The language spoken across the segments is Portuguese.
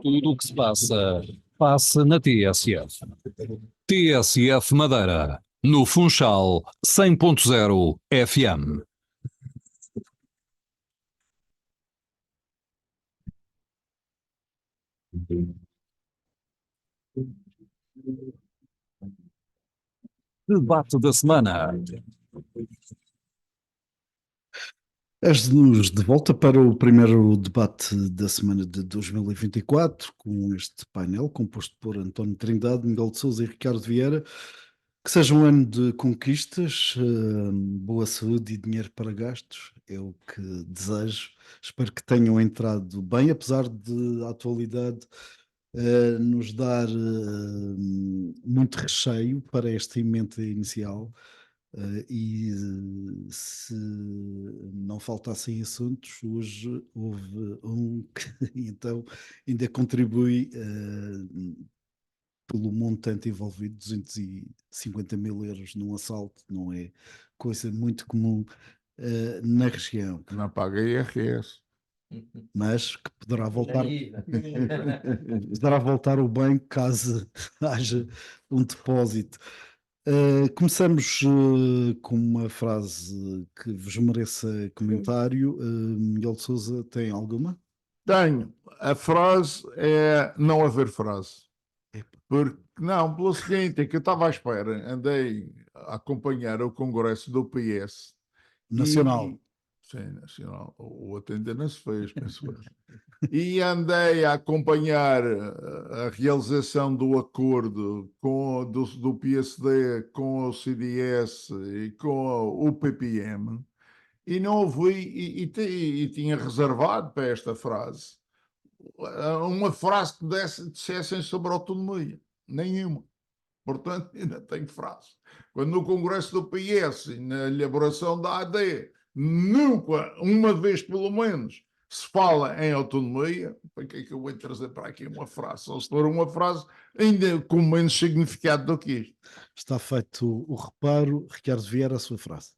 Tudo o que se passa, passa na TSF. TSF Madeira, no Funchal 100.0 FM. Debate da semana. És-nos de volta para o primeiro debate da semana de 2024, com este painel composto por António Trindade, Miguel de Sousa e Ricardo Vieira. Que seja um ano de conquistas, boa saúde e dinheiro para gastos, é o que desejo. Espero que tenham entrado bem, apesar de a atualidade nos dar muito recheio para esta emenda inicial. Se não faltassem assuntos, hoje houve um que então ainda contribui pelo montante envolvido, 250 mil euros num assalto, não é coisa muito comum na região. Não paga IRS. Mas que poderá voltar, poderá voltar ao banco caso haja um depósito. Começamos com uma frase que vos mereça comentário. Miguel de Sousa, tem alguma? Tenho. A frase é não haver frase. Porque, não, pelo seguinte, é que eu estava à espera, andei a acompanhar o congresso do PS. Nacional. Sim, nacional. O outro ainda não se fez, penso eu. E andei a acompanhar a realização do acordo do PSD com o CDS e com o PPM e não ouvi, e tinha reservado para esta frase uma frase que dissessem sobre a autonomia. Nenhuma. Portanto, ainda tenho frase. Quando no congresso do PS e na elaboração da AD, nunca, uma vez pelo menos, se fala em autonomia, para que é que eu vou trazer para aqui uma frase? Ou se for uma frase ainda com menos significado do que isto. Está feito o reparo. Ricardo Vieira, a sua frase.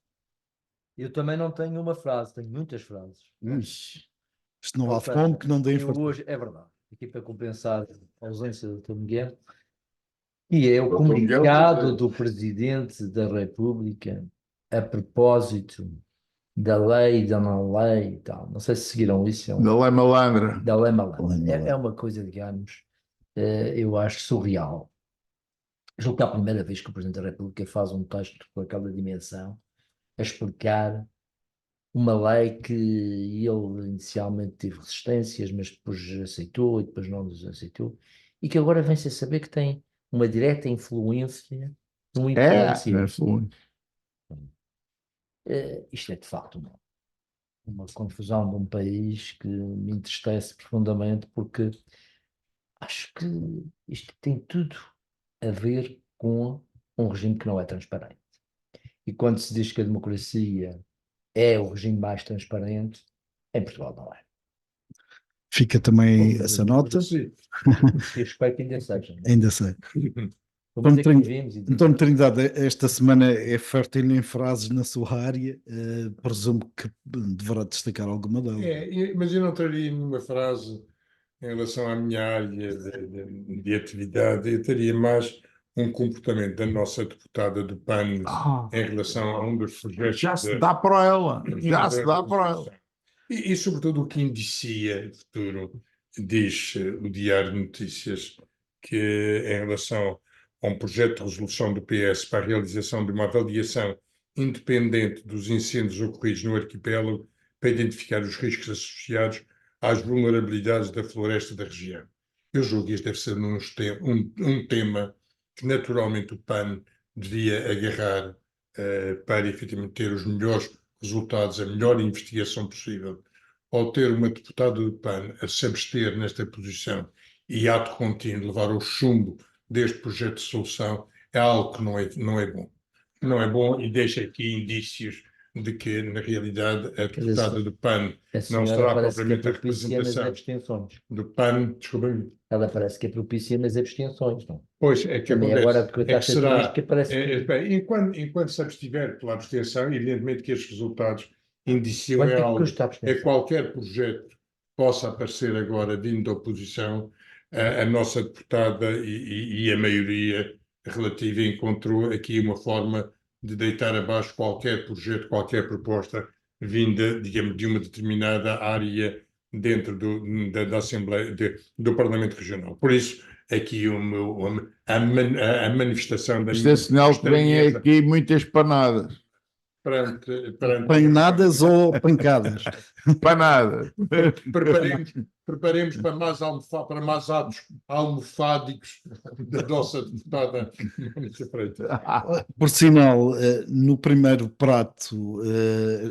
Eu também não tenho uma frase, tenho muitas frases. Isto não há fome que não dê hoje é verdade. Aqui para compensar a ausência do Dr. Miguel, e é o comunicado do Presidente da República a propósito da lei, da não lei e tal. Não sei se seguiram isso. Da lei malandra. Da lei malandra. É uma coisa, digamos, eu acho surreal. Julgo que é a primeira vez que o Presidente da República faz um texto com aquela dimensão a explicar uma lei que ele inicialmente teve resistências, mas depois aceitou e depois não aceitou, e que agora vem-se a saber que tem uma direta influência de um influenciador. Isto é de facto uma confusão de um país que me entristece profundamente, porque acho que isto tem tudo a ver com um regime que não é transparente. E quando se diz que a democracia é o regime mais transparente, em Portugal não é. Fica também essa nota. Eu espero que ainda seja. Ainda sei. António Trindade, esta semana é fértil em frases na sua área, presumo que deverá destacar alguma delas. Mas eu não traria nenhuma frase em relação à minha área de atividade, eu teria mais um comportamento da nossa deputada do PAN em relação a um dos projetos. Já se dá para ela. Já se dá para ela. E sobretudo o que indicia o futuro, diz o Diário de Notícias, que em relação a um projeto de resolução do PS para a realização de uma avaliação independente dos incêndios ocorridos no arquipélago para identificar os riscos associados às vulnerabilidades da floresta da região. Eu julgo que este deve ser um tema que naturalmente o PAN devia agarrar para efetivamente ter os melhores resultados, a melhor investigação possível. Ao ter uma deputada do PAN a se abster nesta posição e ato contínuo levar o chumbo deste projeto de solução, é algo que não é bom. Não é bom e deixa aqui indícios de que, na realidade, a deputada do PAN não será propriamente a representação do PAN. Desculpa-me. Ela parece que é propícia nas abstenções, não? Pois, é que acontece. Agora, porque é que será, que parece enquanto se abstiver pela abstenção, evidentemente que estes resultados indicia Quanto é que algo, custa a é abstenção? qualquer projeto que possa aparecer agora vindo da oposição, a nossa deputada e a maioria relativa encontrou aqui uma forma de deitar abaixo qualquer projeto, qualquer proposta vinda, digamos, de uma determinada área dentro da Assembleia, do Parlamento Regional. Por isso, aqui a manifestação da Isto minha é sinal que vêm estranheza aqui muitas panadas. perante Panhadas ou pancadas? Panadas. preparemos para mais atos almofádicos da nossa deputada Mónica Freitas. Por sinal, no primeiro prato,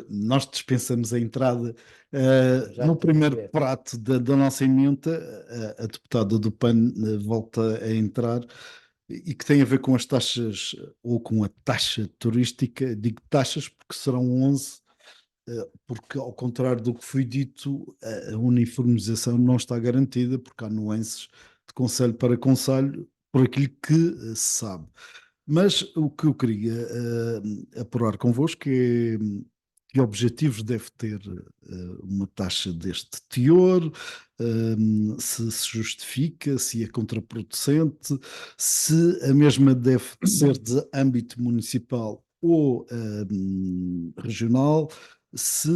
nós dispensamos a entrada. Já No estou a primeiro ver. prato da nossa emenda, a deputada do PAN volta a entrar e que tem a ver com as taxas ou com a taxa turística. Digo taxas porque serão 11, porque ao contrário do que foi dito, a uniformização não está garantida, porque há nuances de conselho para conselho, por aquilo que se sabe. Mas o que eu queria apurar convosco é que objetivos deve ter uma taxa deste teor, se justifica, se é contraproducente, se a mesma deve ser de âmbito municipal ou regional, se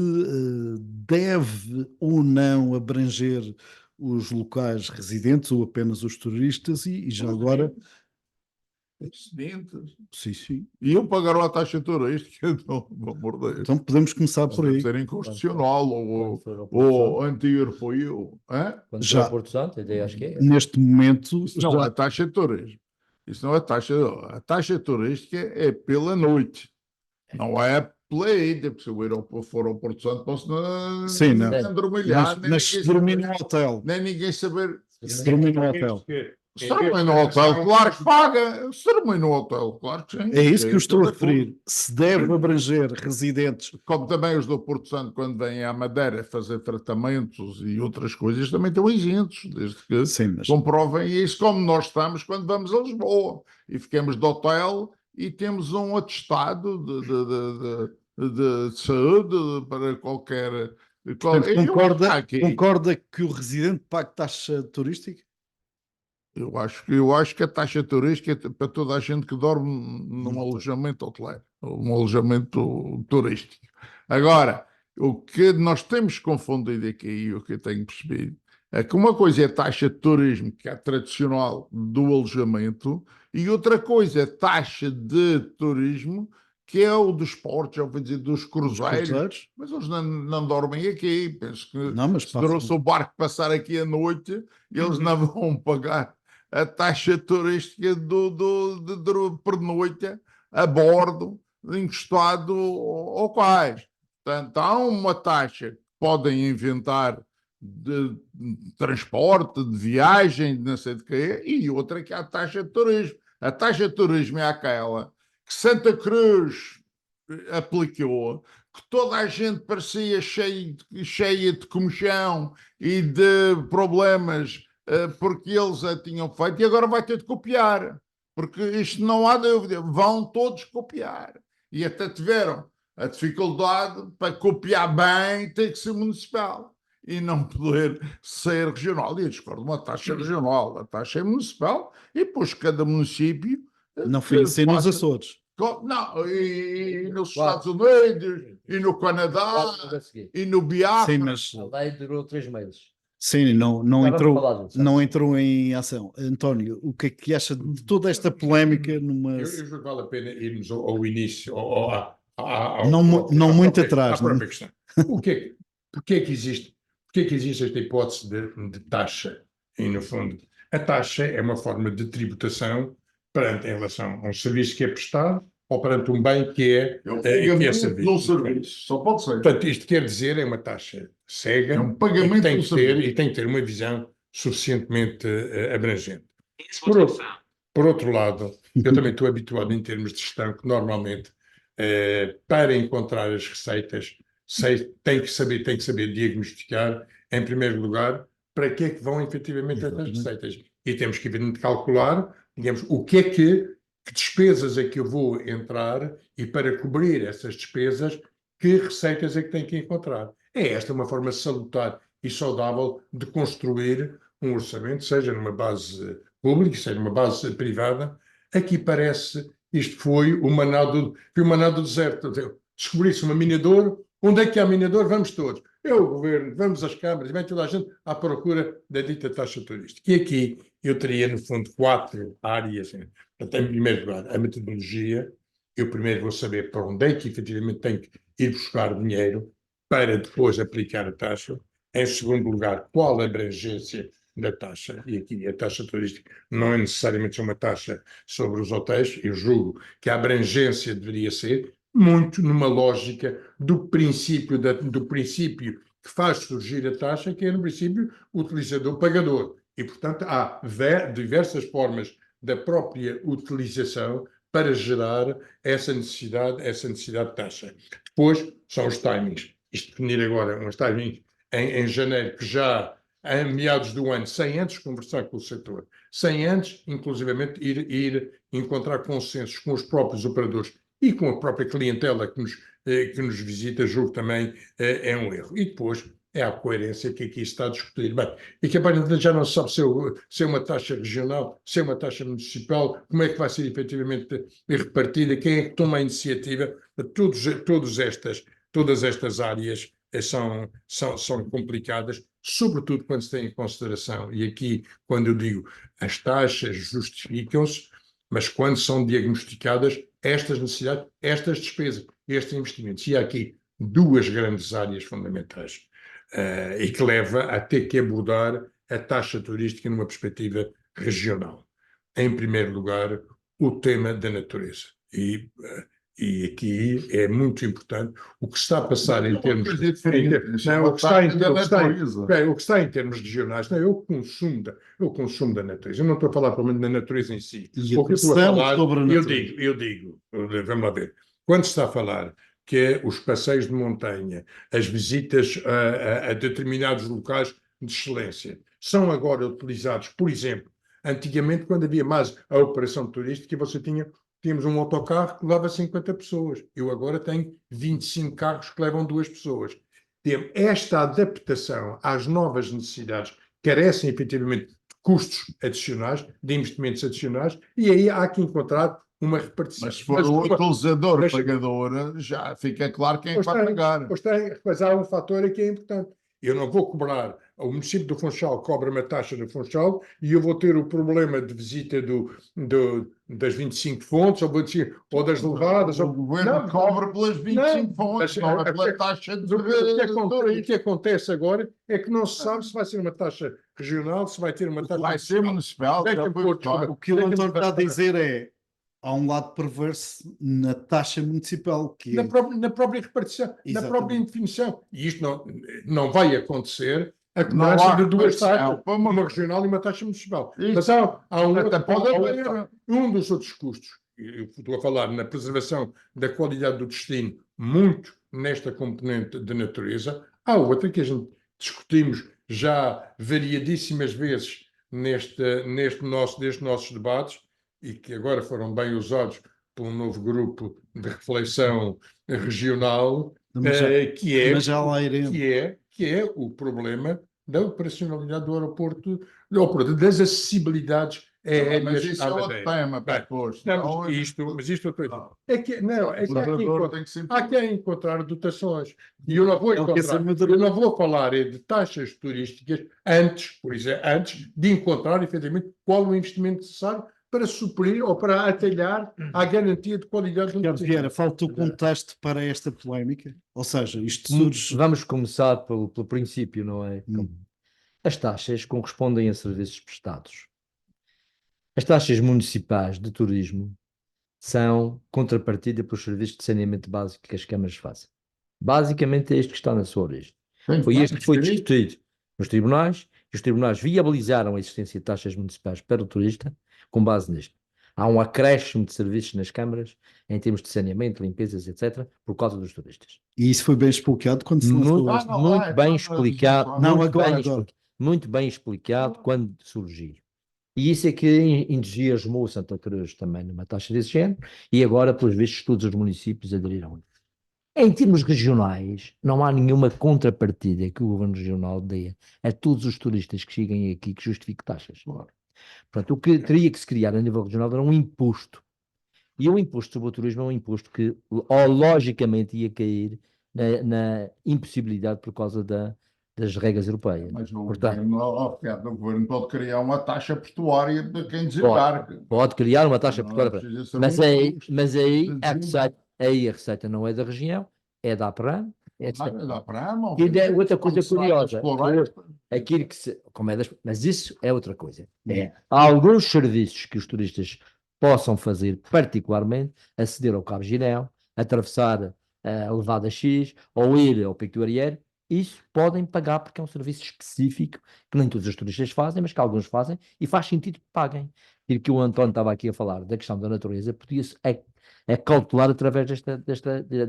deve ou não abranger os locais residentes ou apenas os turistas e já agora, Excedentes. sim, sim. E eu pagaram a taxa turística, então, pelo amor de Deus. Então podemos começar por Deve aí. ser inconstitucional, Quando for ao Porto ou Santo, anterior foi eu. Hã? quando for Já. ao Porto Santo, até acho que é. Neste momento, Isso não é já, taxa de turismo. Isso não é taxa. A taxa turística é pela noite. Não é pela ida. Porque se eu for ao Porto Santo, posso Sim, não. andormilhar, mas se dormir no hotel, nem ninguém saber. se dormir no hotel, Se dormir no hotel, claro que paga. Se dormir no hotel, claro que sim. é isso que eu estou a de acordo. referir. Se deve abranger residentes, Como também os do Porto Santo, quando vêm à Madeira fazer tratamentos e outras coisas, também estão isentos, desde que sim, mas comprovem isso, como nós estamos quando vamos a Lisboa e ficamos de hotel e temos um atestado de saúde para qualquer. portanto, Eu acho que há aqui- concorda que o residente pague taxa turística? Eu acho que a taxa turística é para toda a gente que dorme num alojamento hoteleiro, um alojamento turístico. Agora, o que nós temos confundido aqui, e o que eu tenho percebido, é que uma coisa é a taxa de turismo, que é tradicional do alojamento, e outra coisa é a taxa de turismo, que é o dos portos, eu vou dizer, dos Os cruzeiros. cruzeiros? Mas eles não dormem aqui. Penso que Não, mas se trouxe o barco passar aqui à noite, eles não vão pagar a taxa turística de pernoite a bordo, encostado ao cais. Portanto, há uma taxa que podem inventar de transporte, de viagem, de não sei de quê, e outra que é a taxa de turismo. A taxa de turismo é aquela que Santa Cruz aplicou, que toda a gente parecia cheia de comichão e de problemas porque eles a tinham feito e agora vai ter de copiar, porque isto não há dúvida, vão todos copiar. E até tiveram a dificuldade para copiar bem, tem que ser municipal e não poder ser regional. E eu discordo, uma taxa regional, a taxa é municipal e depois cada município. Não foi assim nos Açores. Não, e nos Claro. Estados Unidos, e no Canadá, Quatro a seguir. e no Biafra. Sim, mas A lei durou 3 meses. sim, não Já vamos entrou, falar disso. não entrou em ação. António, o que é que acha de toda esta polémica numa. Eu julgo que vale a pena irmos ao início, Não muito atrás, à própria questão. Porquê é que existe esta hipótese de taxa? E, no fundo, a taxa é uma forma de tributação em relação a um serviço que é prestado ou perante um bem que é serviço. Num serviço, só pode ser. Portanto, isto quer dizer é uma taxa cega É um pagamento e que tem do que ter, serviço. e tem que ter uma visão suficientemente abrangente. Por outro lado, eu também estou habituado em termos de gestão que normalmente para encontrar as receitas tem que saber diagnosticar, em primeiro lugar, para que é que vão efetivamente essas receitas. E temos que evidentemente calcular, digamos, que despesas é que eu vou entrar e para cobrir essas despesas que receitas é que tem que encontrar. É esta uma forma salutar e saudável de construir um orçamento, seja numa base pública, seja numa base privada. Aqui parece, isto foi o maná do deserto. Descobri-se uma mina de ouro, onde é que há mina de ouro? Vamos todos. Eu, o governo, vamos às câmaras, vem toda a gente à procura da dita taxa turística. E aqui eu teria, no fundo, 4 áreas. Portanto, em primeiro lugar, a metodologia. Eu primeiro vou saber para onde é que efetivamente tenho que ir buscar dinheiro para depois aplicar a taxa. Em segundo lugar, qual a abrangência da taxa? E aqui a taxa turística não é necessariamente uma taxa sobre os hotéis. Eu julgo que a abrangência deveria ser muito numa lógica do princípio que faz surgir a taxa, que é, no princípio, o utilizador-pagador. E, portanto, há diversas formas da própria utilização para gerar essa necessidade de taxa. Depois são os timings. Isto definir agora uns timings em janeiro, que já em meados do ano, sem antes conversar com o setor, sem antes, inclusivamente, ir encontrar consensos com os próprios operadores e com a própria clientela que nos visita, julgo também é um erro. E depois é a coerência que aqui está a discutir. Bem, e que aparentemente já não se sabe se é uma taxa regional, se é uma taxa municipal, como é que vai ser efetivamente repartida, quem é que toma a iniciativa. Todas estas áreas são complicadas, sobretudo quando se tem em consideração, e aqui, quando eu digo as taxas justificam-se, mas quando são diagnosticadas estas necessidades, estas despesas, estes investimentos. E há aqui 2 grandes áreas fundamentais, e que leva a ter que abordar a taxa turística numa perspectiva regional. Em primeiro lugar, o tema da natureza. E aqui é muito importante o que está a passar em termos... O que está em termos regionais, não, é o consumo da natureza. Eu não estou a falar provavelmente da natureza em si. E O que eu estou a falar, sobre a natureza. eu digo, vamos lá ver. Quando se está a falar que é os passeios de montanha, as visitas a determinados locais de excelência, são agora utilizados, por exemplo, antigamente, quando havia mais a operação turística, tínhamos um autocarro que leva 50 pessoas. Eu agora tenho 25 carros que levam 2 pessoas. Esta adaptação às novas necessidades carecem efetivamente de custos adicionais, de investimentos adicionais, e aí há que encontrar uma repartição. Mas se for o utilizador pagador, já fica claro quem vai pagar. Pois há um fator aqui que é importante. Eu não vou cobrar, o município do Funchal cobra uma taxa do Funchal e eu vou ter o problema de visita das 25 fontes ou das levadas. O governo cobra pelas 25 fontes, não é pela taxa de o que acontece agora é que não se sabe se vai ser uma taxa regional, se vai ter uma taxa... Vai ser municipal. O que o António está a dizer é há um lado perverso na taxa municipal, que é... na própria repartição, na própria definição. E isto não vai acontecer a Não cobrança há de 2 repartição. taxas, uma regional e uma taxa municipal. Isso. Mas há Pode um dos outros custos, eu estou a falar na preservação da qualidade do destino, muito nesta componente de natureza. Há outra que a gente discutimos já variadíssimas vezes nestes nossos debates, e que agora foram bem usados por um novo grupo de reflexão regional, que é o problema da operacionalidade do aeroporto, das acessibilidades aéreas. Mas isso é outro tema, Mas isto é que há que encontrar dotações. E eu não vou falar de taxas turísticas antes de encontrar efetivamente qual o investimento necessário para suprir ou para atalhar à garantia de qualidade do Ricardo Vieira, falta o contexto para esta polémica? Ou seja, isto surge... Vamos começar pelo princípio, não é? As taxas correspondem a serviços prestados. As taxas municipais de turismo são contrapartida pelos serviços de saneamento básico que as câmaras fazem. Basicamente é isto que está na sua origem. Foi este que foi discutido nos tribunais, e os tribunais viabilizaram a existência de taxas municipais para o turista com base nisto. Há um acréscimo de serviços nas câmaras em termos de saneamento, limpezas, etc., por causa dos turistas. E isso foi bem explicado quando se lançou muito bem explicado. Muito bem explicado quando surgiu. E isso é que entusiasmou Santa Cruz também numa taxa desse género, e agora, pelos vistos, todos os municípios aderiram. Em termos regionais, não há nenhuma contrapartida que o governo regional dê a todos os turistas que cheguem aqui que justifique taxas. Portanto, o que teria que se criar a nível regional era um imposto. E o imposto sobre o turismo é um imposto que, logicamente, ia cair na impossibilidade por causa das regras europeias. Mas o Portanto, o governo pode criar uma taxa portuária para quem desembarca. pode criar uma taxa Não portuária. precisa ser Mas um aí, imposto mas aí, de a desembarque. receita não é da região, é da APRAM. Dá para a E é outra coisa Como se curiosa, faz aquilo que se, como é mas isso é outra coisa. Há alguns serviços que os turistas possam fazer, particularmente, aceder ao Cabo Guiné, atravessar a Levada X, ou ir ao Pico do Arieiro, isso podem pagar porque é um serviço específico que nem todos os turistas fazem, mas que alguns fazem, e faz sentido que paguem. Aquilo que o António estava aqui a falar, da questão da natureza, podia-se cautelar através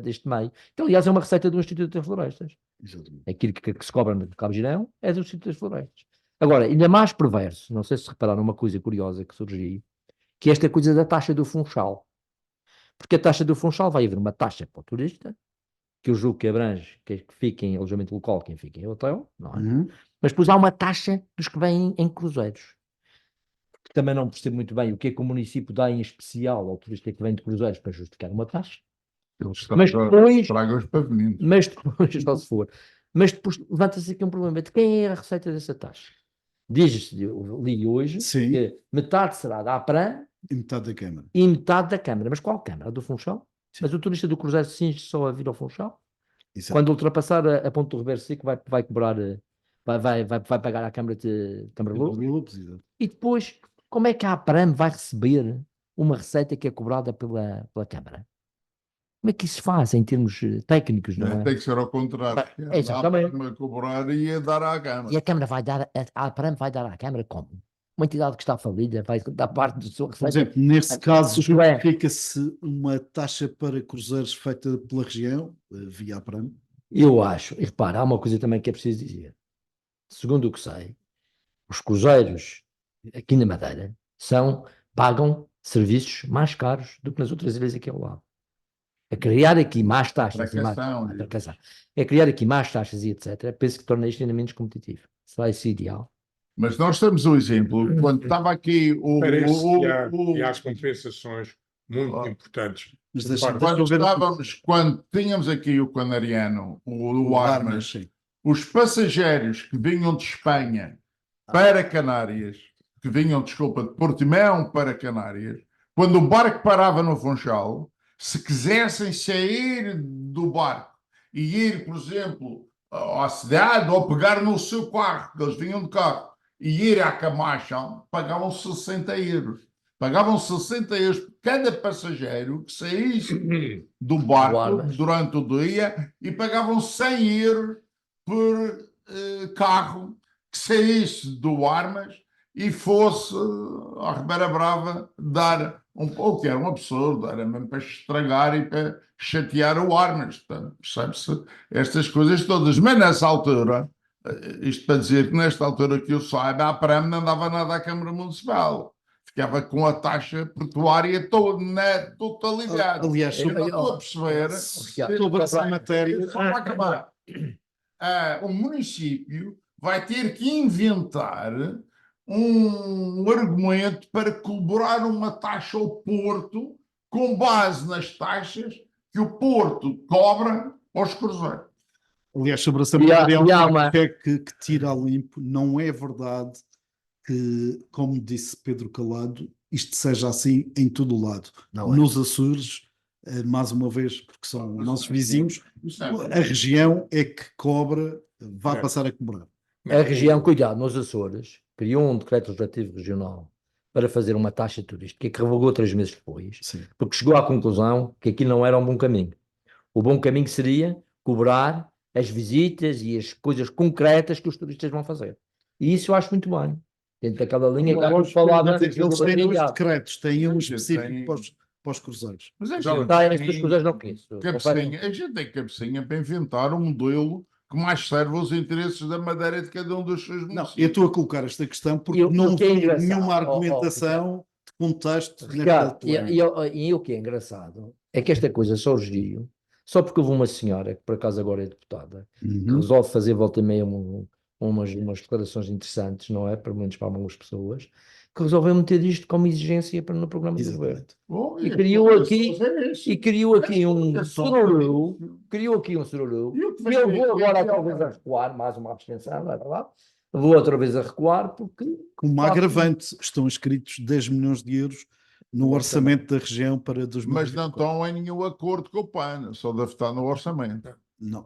deste meio, que aliás é uma receita do Instituto das Florestas. Exatamente. Aquilo que se cobra no Cabo Girão é do Instituto das Florestas. Agora, ainda mais perverso, não sei se repararam uma coisa curiosa que surgiu, que é esta coisa da taxa do Funchal. Porque a taxa do Funchal vai haver uma taxa para o turista, que eu julgo que abrange, que fica em alojamento local, quem fica em hotel, não é? Uhum. Mas depois há uma taxa dos que vêm em cruzeiros. Que também não percebo muito bem o que é que o município dá em especial ao turista que vem de cruzeiros para justificar uma taxa. Mas depois, traga os pavimento. mas depois, só se for, mas depois levanta-se aqui um problema de quem é a receita dessa taxa. Diz-se, eu li hoje, Sim. que metade será da APRAM E metade da Câmara. e metade da Câmara. Mas qual Câmara? A do Funchal? Sim. Mas o turista do Cruzeiro cinge só a vir ao Funchal? Exato. Quando ultrapassar a ponte do Ribeiro Seco vai cobrar, vai pagar à Câmara de Câmara de Lourdes? Exato. E depois, como é que a APRAM vai receber uma receita que é cobrada pela Câmara? Como é que isso se faz em termos técnicos, não é? Tem que ser ao contrário. Exatamente. Dá para cobrar e a dar à Câmara. E a Câmara vai dar, a APRAM vai dar à Câmara como? Uma entidade que está falida vai dar parte da sua Por receita. exemplo, nesse caso, Isto é- justifica-se uma taxa para cruzeiros feita pela região, via APRAM. Eu acho, e repara, há uma coisa também que é preciso dizer. Segundo o que sei, os cruzeiros aqui na Madeira pagam serviços mais caros do que nas outras ilhas aqui ao lado. A criar aqui mais taxas a criar aqui mais taxas e etc., penso que torna isto ainda menos competitivo. Será isso ideal? Mas nós temos um exemplo. Quando estava aqui Parece que há as compensações muito importantes. Mas De deixa-me parte- quando tínhamos aqui o Canariano, o Armas, sim. os passageiros que vinham de Espanha para Canárias, que vinham, desculpa, de Portimão para Canárias, quando o barco parava no Funchal, se quisessem sair do barco e ir, por exemplo, à cidade ou pegar no seu carro, que eles vinham de carro, e ir à Camacha, pagavam 60 euros. Pagavam 60 euros por cada passageiro que saísse do barco Armas. durante o dia e pagavam 100 euros por carro que saísse do Armas e fosse à Ribeira Brava dar um pouco, que era um absurdo, era mesmo para estragar e para chatear o Armas. Portanto, percebe-se estas coisas todas. Mas nessa altura, isto para dizer que nesta altura que eu saiba, a APRAM não dava nada à Câmara Municipal. Ficava com a taxa portuária toda, na totalidade. Aliás, eu não estou a perceber. sobre essa matéria. Só para acabar. O município vai ter que inventar um argumento para cobrar uma taxa ao Porto com base nas taxas que o Porto cobra aos cruzeiros. Aliás, sobre essa E há- matéria, e há há uma- uma que tira a limpo. Não é verdade que, como disse Pedro Calado, isto seja assim em todo o lado. Não é. Nos Açores, mais uma vez, porque são nossos vizinhos, Isso é a região é que cobra, vai É. passar a cobrar. A região, cuidado, nos Açores, criou um decreto legislativo regional para fazer uma taxa turística que revogou 3 meses depois, Sim. porque chegou à conclusão que aquilo não era um bom caminho. O bom caminho seria cobrar as visitas e as coisas concretas que os turistas vão fazer. E isso eu acho muito bem. Dentro daquela linha que eu falava. Mas eles têm dois Obrigado. decretos, têm um Gente, específico tem- para os cruzeiros. Mas a Não, gente Tá, tem estas coisas não conheço. cabecinha, a gente tem cabecinha para inventar um modelo que mais serve aos interesses da Madeira de cada um dos seus Não, municípios. eu estou a colocar esta questão porque Eu- não o que é vi engraçado, nenhuma ó, argumentação de contexto nesta Ricardo, polémica. e o que é engraçado é que esta coisa surgiu só porque houve uma senhora, que por acaso agora é deputada, que Uhum. resolve fazer volta e meia umas declarações interessantes, não é? Pelo menos para algumas pessoas, que resolveu meter isto como exigência para no programa do governo. Exatamente. Bom, E as criou populações aqui- é isso. E criou aqui um É só sururu, isso. criou aqui um sururu, E o que e eu vai vou ter? agora outra vez a recuar, mais uma abstenção, não é verdade? Vou outra vez a recuar, porque Com uma Faço- agravante, estão inscritos 10 milhões de euros no orçamento da região para 2024. Mas não estão em nenhum acordo com o PAN, só deve estar no orçamento.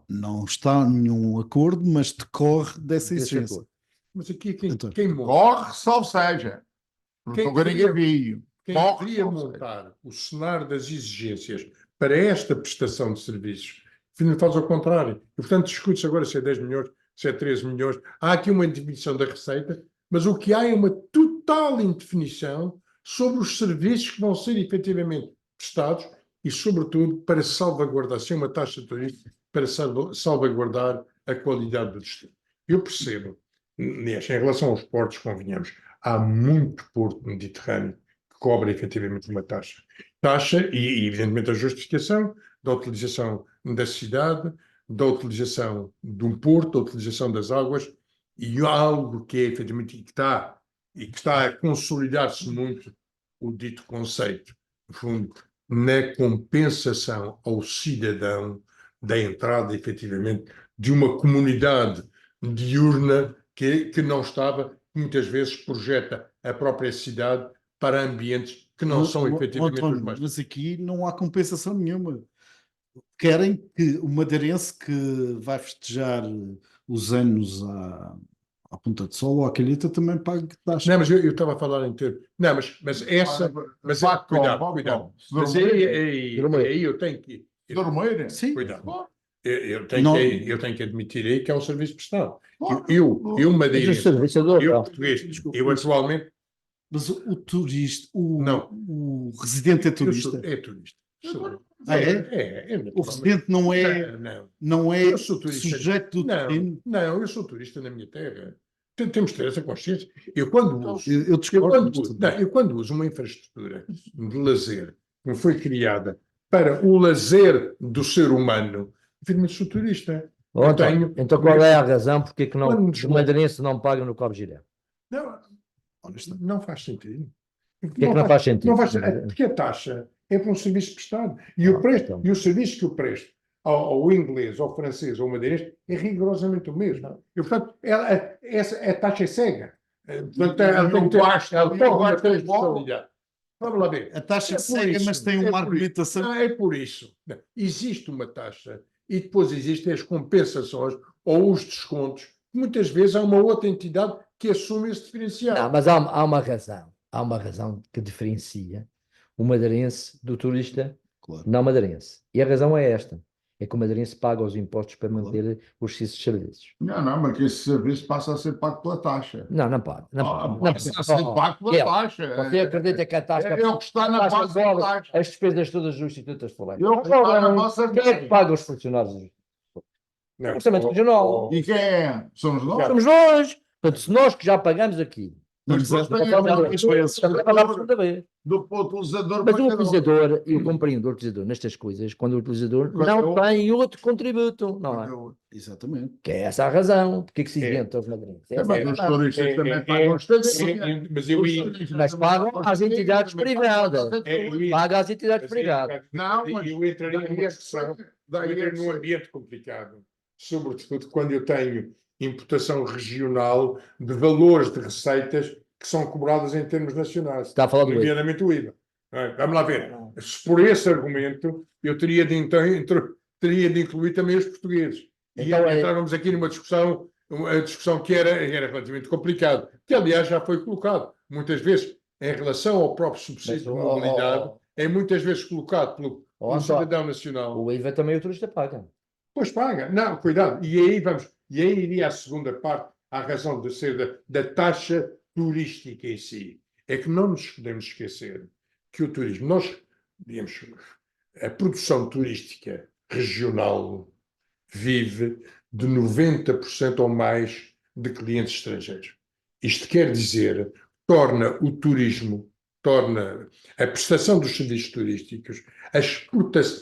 Não está nenhum acordo, mas decorre dessa desse exigência. acordo. Mas aqui Então, quem monta, Corre, salvo seja. Quem Nunca ninguém viu. quem Corre, queria salvo seja. montar o cenário das exigências para esta prestação de serviços, faz ao contrário. E, portanto, discute-se agora se é 10 milhões, se é 13 milhões. Há aqui uma indefinição da receita, mas o que há é uma total indefinição sobre os serviços que vão ser efetivamente prestados e, sobretudo, para salvaguardar, sem uma taxa turística, para salvaguardar a qualidade do destino. Eu percebo, aliás, em relação aos portos, convenhamos, há muito porto mediterrâneo que cobra efetivamente uma taxa. Taxa e, evidentemente, a justificação da utilização da cidade, da utilização de um porto, da utilização das águas, e algo que é efetivamente e que está a consolidar-se muito, o dito conceito, no fundo, na compensação ao cidadão da entrada, efetivamente, de uma comunidade diurna que não estava, muitas vezes projeta a própria cidade para ambientes que não são efetivamente António, os mais. mas aqui não há compensação nenhuma. Querem que o madeirense que vai festejar os anos à Ponta de Sol ou à Calheta também pague taxa. Não, mas eu estava a falar em termos. Não, mas essa. Mas Vá cuidado, com, cuidado. Se Mas dormir, aí eu tenho que. se dormir, Sim, Cuidado. Eu Não. eu tenho que admitir aí que é um serviço prestado. Claro. Eu Mas o madeirense, serviço é do eu hotel. português, Desculpa, eu atualmente. mas o turista, Não. o residente é turista. É turista. Ah, é? É O residente não é, Não. não é Eu sou turista. sujeito do destino. Não, eu sou turista na minha terra. Temos de ter essa consciência. Eu quando uso, Eu discordo. eu quando uso uma infraestrutura de lazer que foi criada para o lazer do ser humano, evidentemente sou turista. Ó, Eu António, tenho- então qual é a razão porque que não, Quando os desloco- madeirenses não pagam no Cabo Giré? Não, Honestamente. não faz sentido. Porquê que não faz sentido? Não faz sentido. Porque a taxa é para um serviço prestado. E, Então. e o serviço que eu presto ao inglês, ao francês, ao madeirense, é rigorosamente o mesmo. E, portanto, a taxa é cega. Portanto, ela tem que ter uma transversalidade. Vamos lá ver. A taxa É é por cega, isso, mas tem é uma por isso. argumentação. Não, é por isso. Não, existe uma taxa e depois existem as compensações ou os descontos. Muitas vezes há uma outra entidade que assume esse diferencial. Não, mas há uma razão. Há uma razão que diferencia o madeirense do turista Claro. não madeirense. E a razão é esta. É que o madeirense paga os impostos para Claro. manter os seus serviços. Não, mas que esse serviço passa a ser pago pela taxa. Não paga. Não paga. Passa a ser pago pela Miguel, taxa. Você acredita que a taxa... É o que está na a taxa base da cobre taxa. as despesas todas dos institutos federais? É o que está na nossa Quem é que paga os funcionários? Não. O orçamento regional. E quem é? Somos nós. Somos nós. Portanto, se nós que já pagamos aqui, Mas Mas depois é- tem a estamos a pagar a segunda vez. do utilizador Mas o para cada um. utilizador, eu compreendo o utilizador nestas coisas, quando o utilizador não tem outro contributo, não é? Exatamente. Que é essa a razão, porque é que se É. inventa os madrinhos. É Mas essa a os razão. turistas também pagam estadia. Mas eu ia. Mas pagam às entidades privadas. Paga às entidades privadas. Não, mas eu entraria numa discussão, eu entraria num ambiente complicado, sobretudo quando eu tenho imputação regional de valores de receitas que são cobradas em termos nacionais, Está a falar do IVA. nomeadamente o IVA. Não é? Vamos lá ver. Se por esse argumento eu teria de, então, teria de incluir também os portugueses. E Então, entrávamos aqui numa discussão, uma discussão que era relativamente complicada, que aliás já foi colocado muitas vezes em relação ao próprio subsídio de mobilidade, é muitas vezes colocado pelo António, cidadão nacional. o IVA também o turista paga. Pois paga. Não, cuidado. E aí vamos. E aí iria a segunda parte, à razão de ser da taxa turística em si. É que não nos podemos esquecer que o turismo, nós, digamos, a produção turística regional vive de 90% ou mais de clientes estrangeiros. Isto quer dizer, torna o turismo, torna a prestação dos serviços turísticos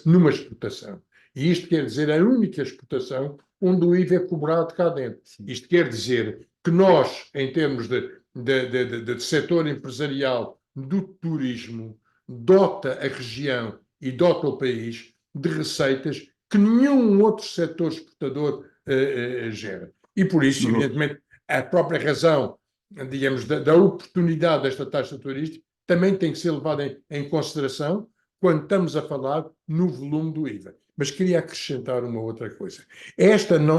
numa exportação. E isto quer dizer a única exportação onde o IVA é cobrado cá dentro. Sim. Isto quer dizer que nós, em termos de setor empresarial do turismo, dota a região e dota o país de receitas que nenhum outro setor exportador gera. E por isso, evidentemente, a própria razão, digamos, da oportunidade desta taxa turística também tem que ser levada em consideração quando estamos a falar no volume do IVA. Mas queria acrescentar uma outra coisa. Esta não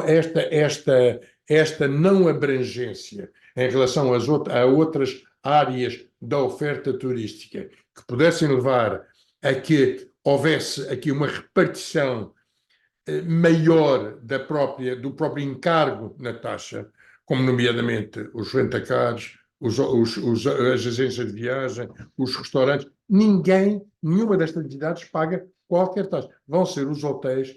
abrangência em relação a outras áreas da oferta turística que pudessem levar a que houvesse aqui uma repartição maior do próprio encargo na taxa, como nomeadamente os rentacars, as agências de viagem, os restaurantes, nenhuma destas entidades paga qualquer taxa. Vão ser os hotéis,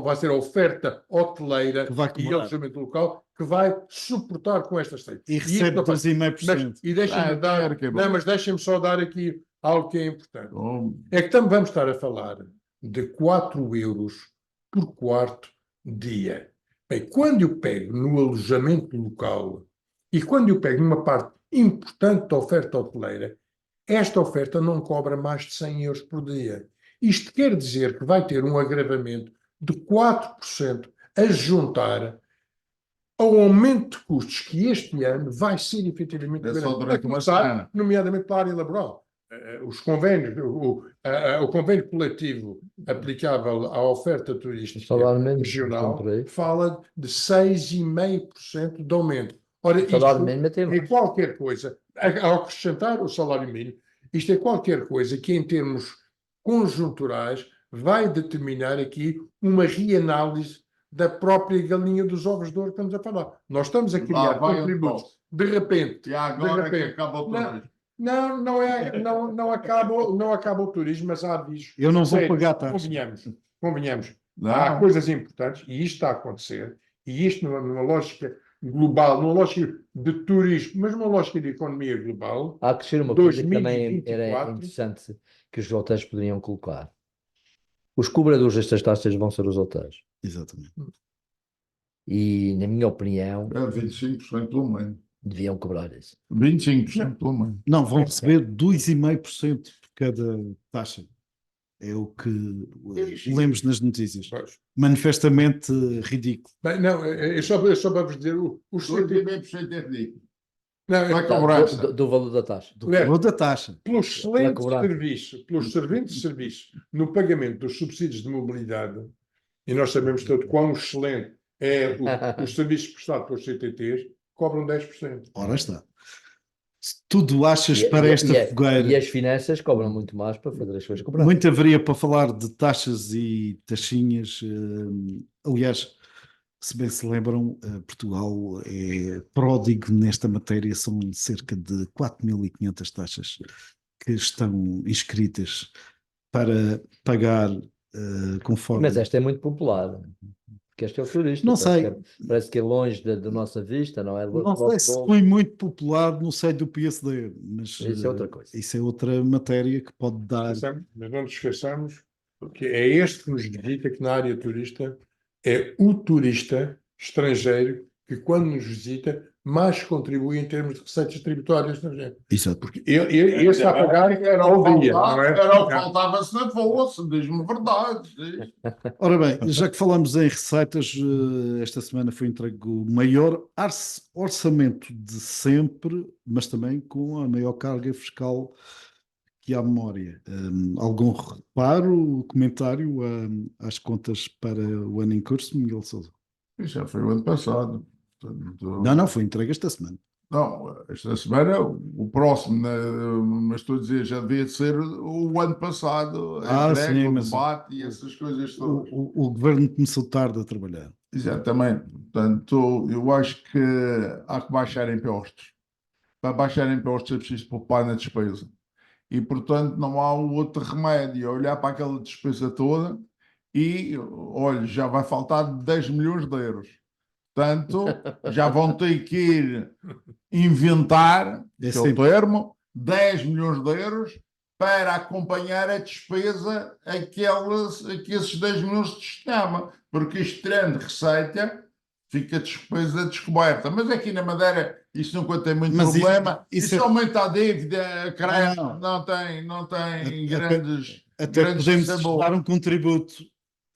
vai ser a oferta hoteleira Que vai e cobrar. alojamento local que vai suportar com estas taxas. E recebe 2,5%. E deixem-me dar, que é bom. não, mas deixem-me só dar aqui algo que é importante. Oh, É que também vamos estar a falar de 4 euros por quarto dia. Bem, quando eu pego no alojamento local e quando eu pego numa parte importante da oferta hoteleira, esta oferta não cobra mais de 100 euros por dia. Isto quer dizer que vai ter um agravamento de 4% a juntar ao aumento de custos que este ano vai ser efetivamente É só grande. durante A uma começar, semana. nomeadamente para a área laboral. Os convênios, o convênio coletivo aplicável à oferta turística Salário mínimo, regional por aí. fala de 6,5% de aumento. Ora, O salário isto mínimo tem é mais. qualquer coisa, ao acrescentar o salário mínimo, isto é qualquer coisa que em termos conjunturais vai determinar aqui uma reanálise da própria galinha dos ovos de ouro que estamos a falar. Nós estamos a criar vai o contributos. troço. De repente, E agora de que repente. acaba outra vez. Não acaba o turismo, mas há avisos. Eu não vou Sério, pagar taxa. Convenhamos. Não. Há coisas importantes, e isto está a acontecer, e isto numa lógica global, numa lógica de turismo, mas numa lógica de economia global. Há que ser uma coisa que também 2024. era interessante que os hotéis poderiam colocar. Os cobradores destas taxas vão ser os hotéis. Exatamente. E, na minha opinião, É 25% pelo menos. deviam cobrar isso. 25% pelo menos. Não, vão receber 2,5% por cada taxa. É o que lemos nas notícias. Pois. Manifestamente ridículo. Bem, não, é só para vos dizer, os 2,5% é ridículo. não, Vai Tá, cobrança. do valor da taxa. Do Aliás, valor da taxa. pelos excelentes cobrar. serviços, pelos excelentes serviços no pagamento dos subsídios de mobilidade, e nós sabemos todo quão excelente é os serviços prestados pelos CTTs, cobram 10%. Ora está. Se tudo achas para esta fogueira, E as finanças cobram muito mais para fazer as coisas cobradas. muito haveria para falar de taxas e taxinhas. Aliás, se bem se lembram, Portugal é pródigo nesta matéria. São cerca de 4.500 taxas que estão inscritas para pagar conforme. Mas esta é muito popular. Porque este é o turista. Não parece sei. parece que é longe da nossa vista, não é? Não sei se foi muito popular no seio do PSD, mas Isso é outra coisa. isso é outra matéria que pode dar. Mas não nos esqueçamos que é este que nos visita, que na área turista é o turista estrangeiro que, quando nos visita, mais contribui em termos de receitas tributárias estrangeiras. Exato. Porque ele está a pagar Era ao o que dia, não faltava, é? era o que faltava se não fosse, diz-me verdade. Ora bem, já que falamos em receitas, esta semana foi entregue o maior orçamento de sempre, mas também com a maior carga fiscal que há memória. Algum reparo, comentário às contas para o ano em curso, Miguel Sousa? Isso já foi o ano passado. Portanto, Não, foi entregue esta semana. não, esta semana, o próximo, né, mas estou a dizer, já devia de ser o ano passado, a entrega, sim, o mas debate e essas coisas todas. O governo começou tarde a trabalhar. Exatamente. Portanto, eu acho que há que baixar impostos. Para baixar impostos é preciso poupar na despesa. E, portanto, não há outro remédio. É olhar para aquela despesa toda e, olha, já vai faltar 10 milhões de euros. Portanto, já vão ter que ir inventar, que é o termo, 10 milhões de euros para acompanhar a despesa que esses 10 milhões de sistema, porque isto tirando receita, fica a despesa descoberta. Mas aqui na Madeira isso nunca tem muito Mas problema. isso Isso é- aumenta a dívida, creio, Não. não tem Até- grandes Até podemos sabores. dar um contributo,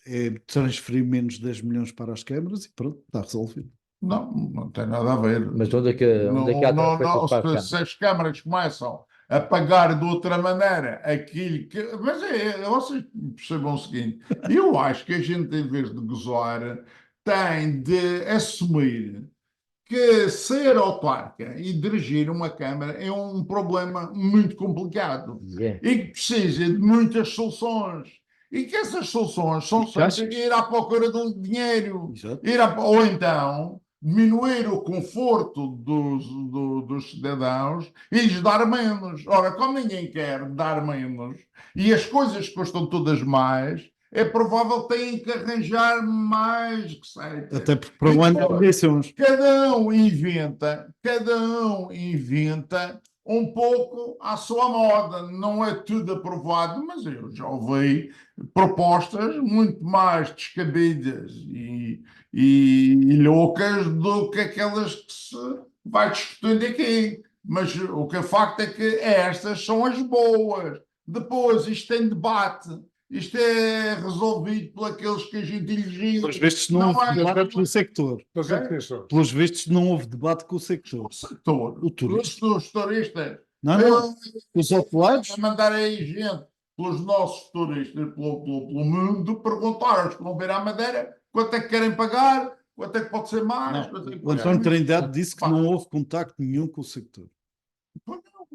é transferir menos 10 milhões para as câmaras e pronto, está resolvido. Não tem nada a ver. Mas onde é que há transferências para as câmaras? Se as câmaras começam a pagar de outra maneira aquilo que. Mas vocês percebam o seguinte: eu acho que a gente, em vez de gozar, tem de assumir que ser autarca e dirigir uma câmara é um problema muito complicado É. e que precisa de muitas soluções. E que essas soluções são sempre ir à procura de um dinheiro. Exato. Ou então diminuir o conforto dos cidadãos e lhes dar menos. Ora, como ninguém quer dar menos e as coisas custam todas mais, é provável que tenham que arranjar mais receitas. Até porque para o ano há eleições. Cada um inventa um pouco à sua moda. Não é tudo aprovado, mas eu já ouvi propostas muito mais descabidas e loucas do que aquelas que se vai discutindo aqui. Mas o que é facto é que estas são as boas. Depois, isto tem debate. Isto é resolvido por aqueles que a gente elegiu. Pelos vistos não houve debate com o sector. Mas atenção, Pelos vistos não houve debate com o sector. O setor, O turista. os turistas, Não. Os hotelares, a mandar aí gente pelos nossos turistas, pelo mundo, perguntar-os que vão vir à Madeira quanto é que querem pagar, quanto é que pode ser mais. não. Quanto é que O pode ser António menos. Trindade disse que Pá, não houve contacto nenhum com o sector.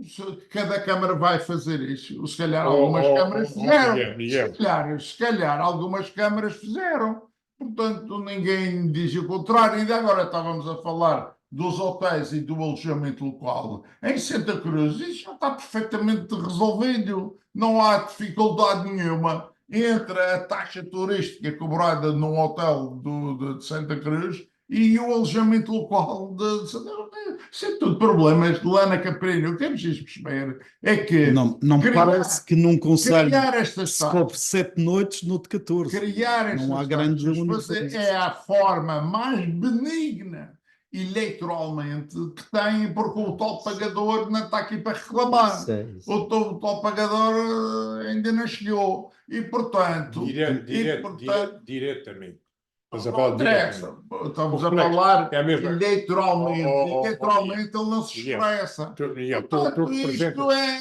se cada Câmara vai fazer isso. Se calhar Oh, algumas oh, câmaras oh, fizeram. Miguel. Se calhar algumas câmaras fizeram. Portanto, ninguém diz o contrário. Ainda agora estávamos a falar dos hotéis e do alojamento local. Em Santa Cruz, isso já está perfeitamente resolvido. Não há dificuldade nenhuma entre a taxa turística cobrada num hotel de Santa Cruz e o alojamento local de Santa Cruz. Isso é tudo problemas de Lana Caprino. O que é preciso perceber é que Não me criar- parece que num conselho criar estas se cobre 7 noites, no de 14. criar Não há estas grande taxas uniformidade. é a forma mais benigna eleitoralmente que tem, porque o tal pagador não está aqui para reclamar. Sim, sim. O tal pagador ainda não chegou. E, portanto, Diretamente. Mas a não falar interessa. diretamente. Estamos O a reflexo falar é a mesma. eleitoralmente. Oh, Eleitoralmente ele não se Miguel. expressa. Miguel, tu Portanto, representas, isto é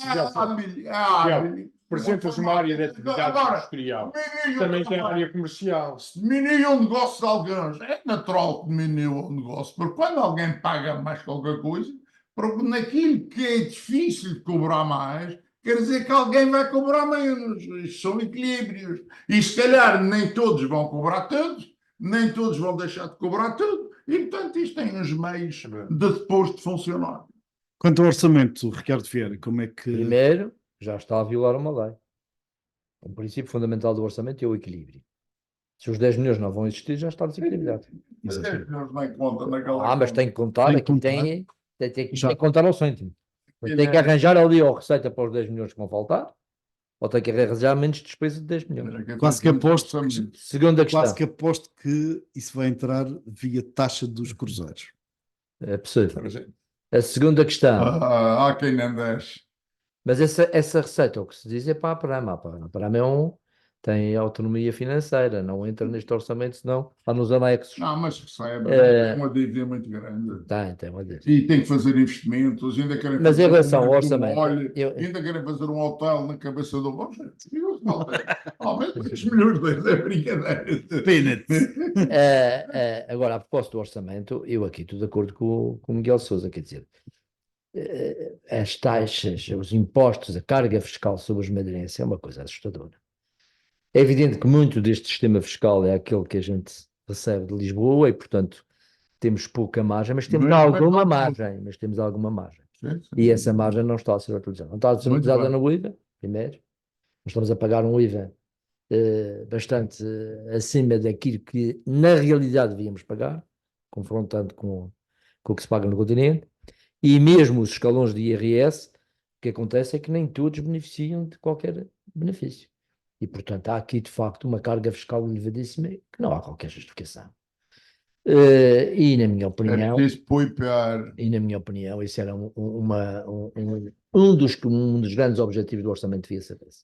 Miguel, hábil. representas uma área de atividade Agora, industrial. diminuir Também o tem trabalho. área comercial. Se diminui o negócio de alguns, é natural que diminui o negócio, porque quando alguém paga mais qualquer coisa, porque naquilo que é difícil de cobrar mais, quer dizer que alguém vai cobrar menos. Isto são equilíbrios. E se calhar nem todos vão cobrar tudo, nem todos vão deixar de cobrar tudo, e portanto isto tem uns meios de depois de funcionar. Quanto ao orçamento, Ricardo Vieira, como é que. Primeiro, já está a violar uma lei. O princípio fundamental do orçamento é o equilíbrio. Se os 10 milhões não vão existir, já está desequilibrado. Mas é que eles nem contam naquela Mas tem que contar, Tem que aqui contar. tem que Já. contar ao cêntimo. Mas tem que arranjar ali a receita para os 10 milhões que vão faltar, ou tem que arranjar menos despesa de 10 milhões. Quase que aposto Segunda questão, Quase que aposto que isso vai entrar via taxa dos cruzeiros. é possível. Mas é- A segunda questão, Há quem não deixe. mas essa receita, o que se diz é para a Prama. A Prama tem autonomia financeira, não entra neste orçamento, senão está nos anexos. Não, mas recebe. É. Uma dívida muito grande. Tem uma dívida. E tem que fazer investimentos, ainda querem Mas em fazer relação ao um orçamento, óleo, eu- ainda querem fazer um hotel na cabeça do Rocha. Aumenta os milhões é brincadeira. Peanuts. Agora, a propósito do orçamento, eu aqui estou de acordo com o Miguel Sousa, quer dizer, as taxas, os impostos, a carga fiscal sobre os madeirenses é uma coisa assustadora. É evidente que muito deste sistema fiscal é aquele que a gente recebe de Lisboa e, portanto, temos pouca margem, mas temos alguma margem, E essa margem não está a ser utilizada. Não está a ser Muito utilizada bem. no IVA, primeiro. Nós estamos a pagar um IVA bastante acima daquilo que na realidade devíamos pagar, confrontando com o que se paga no continente, e mesmo os escalões de IRS O que acontece é que nem todos beneficiam de qualquer benefício. E, portanto, há aqui, de facto, uma carga fiscal elevadíssima que não há qualquer justificação. E, na minha É opinião, preciso poupar. esse era um dos grandes objetivos do orçamento devia ser esse.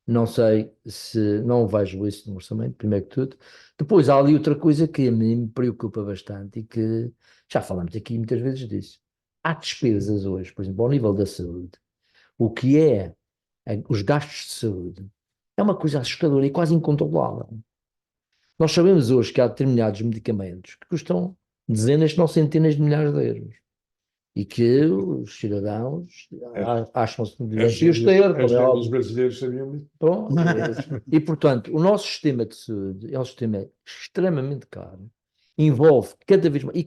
Não sei se não vejo isso no orçamento, primeiro que tudo. Depois há ali outra coisa que a mim me preocupa bastante e que já falamos aqui muitas vezes disso. Há despesas hoje, por exemplo, ao nível da saúde, o que é os gastos de saúde é uma coisa assustadora e quase incontrolável. Nós sabemos hoje que há determinados medicamentos que custam dezenas, se não centenas de milhares de euros. E que os cidadãos acham-se deviam ter, As como é regras óbvio. brasileiras sabiam disso. Pronto, e, portanto, o nosso sistema de saúde é um sistema extremamente caro, envolve cada vez mais, e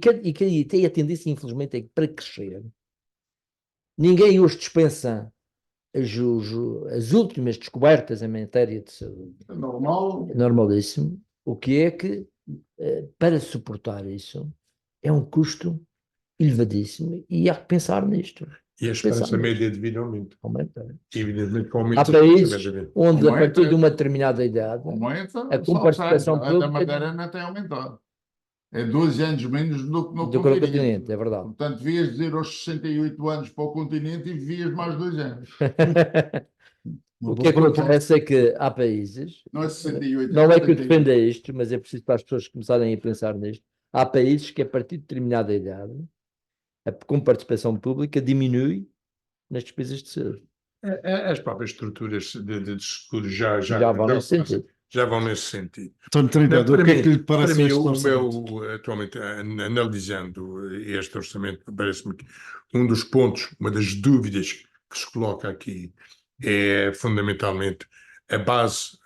tem a tendência, infelizmente, para crescer. Ninguém hoje dispensa as últimas descobertas em matéria de saúde. É normal. É normalíssimo. O que é que, para suportar isso, é um custo elevadíssimo e há que pensar nisto. E a esperança Pensar média de vida aumenta. Aumenta. Evidentemente que Há aumenta a países esperança média de vida. onde, a Aumenta. partir de uma determinada idade, Aumenta, a só comparticipação seja, a da pública Madeira não tem aumentado. É 12 anos menos do que no do que no continente. continente, é verdade. Portanto, devias dizer aos 68 anos para o continente e vivias mais 2 anos. O que acontece é que há países, Não é 68, não é que eu 71. defenda isto, mas é preciso para as pessoas começarem a pensar nisto. Há países que, a partir de determinada idade, a comparticipação pública diminui nas despesas de saúde. As próprias estruturas de seguro já vão nesse sentido. já vão nesse sentido. António Trindade, o que é que lhe Para parece mim, este o orçamento? meu, atualmente, analisando este orçamento, parece-me que um dos pontos, uma das dúvidas que se coloca aqui é fundamentalmente a base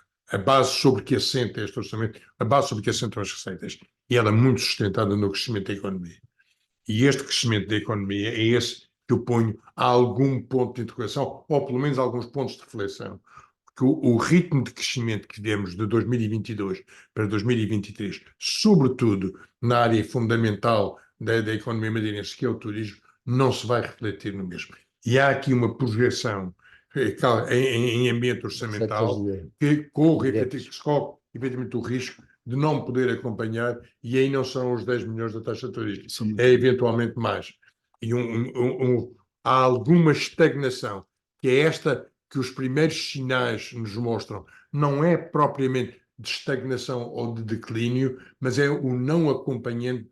sobre que assenta este orçamento, a base sobre que assentam as receitas, e ela é muito sustentada no crescimento da economia. E este crescimento da economia é esse que eu ponho a algum ponto de interrogação, ou pelo menos alguns pontos de reflexão. Porque o ritmo de crescimento que tivemos de 2022 para 2023, sobretudo na área fundamental da economia madeirense, que é o turismo, não se vai refletir no mesmo. E há aqui uma projeção em ambiente orçamental que corre efetivamente o risco de não poder acompanhar, e aí não são os 10 milhões da taxa turística, é eventualmente mais. E há alguma estagnação, que é esta que os primeiros sinais nos mostram, não é propriamente de estagnação ou de declínio, mas é o não acompanhamento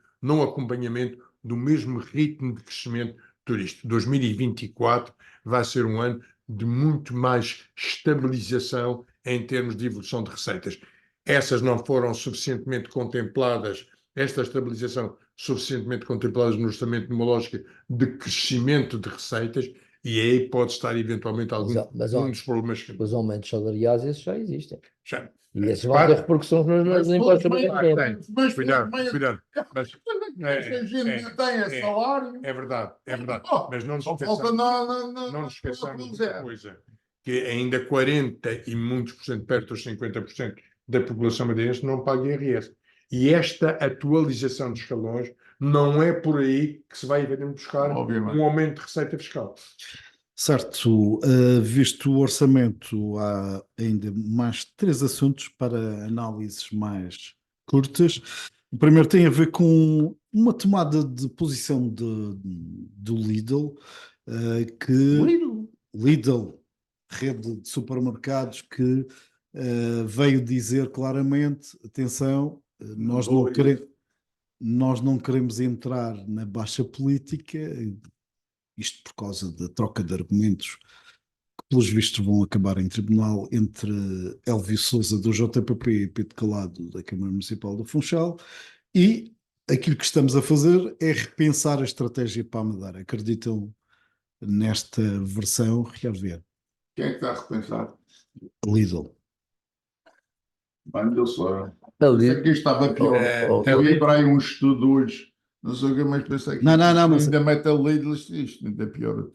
do mesmo ritmo de crescimento turístico. 2024 vai ser um ano de muito mais estabilização em termos de evolução de receitas. Essas não foram suficientemente contempladas, esta estabilização suficientemente contempladas no orçamento numa lógica de crescimento de receitas, e aí pode estar eventualmente um dos problemas que... Os aumentos salariais, esses já existem. Já. E esses vão ter repercussões nos impostos sobre a renda. Mas Cuidado. a gente não tem salário. É verdade. Mas não nos Falta não nos esqueçamos de uma coisa, que ainda 40 e muitos por cento, perto dos 50% da população madeirense não paga IRS. E esta atualização de escalões não é por aí que se vai eventualmente buscar um aumento de receita fiscal. Certo, visto o orçamento, há ainda mais 3 assuntos para análises mais curtas. O primeiro tem a ver com uma tomada de posição do Lidl, Lidl, rede de supermercados, que veio dizer claramente, atenção, nós não queremos entrar na baixa política, isto por causa da troca de argumentos que, pelos vistos, vão acabar em tribunal entre Elvio Sousa, do JPP, e Pedro Calado, da Câmara Municipal do Funchal, e aquilo que estamos a fazer é repensar a estratégia para a Madeira. Acreditam nesta versão, Ricardo Vieira? Quem é que está a repensar? Lidl. Bem, eu só. Pensei que isto estava pior. Eu vi para aí um estudo hoje, não sei o que, mas pensei que Não, mas... ainda mete a Lidl, isto ainda é pior.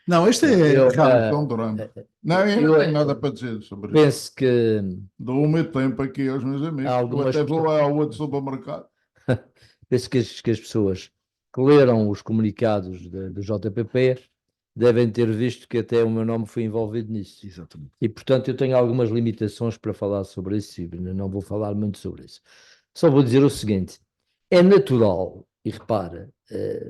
Não, este é um drama. Não, eu não tenho nada para dizer sobre isso. Penso que dou o meu tempo aqui aos meus amigos. Eu até vou ao outro supermercado. Penso que as pessoas que leram os comunicados do JPP devem ter visto que até o meu nome foi envolvido nisso. Exatamente. E, portanto, eu tenho algumas limitações para falar sobre isso e não vou falar muito sobre isso. Só vou dizer o seguinte: é natural, e repara,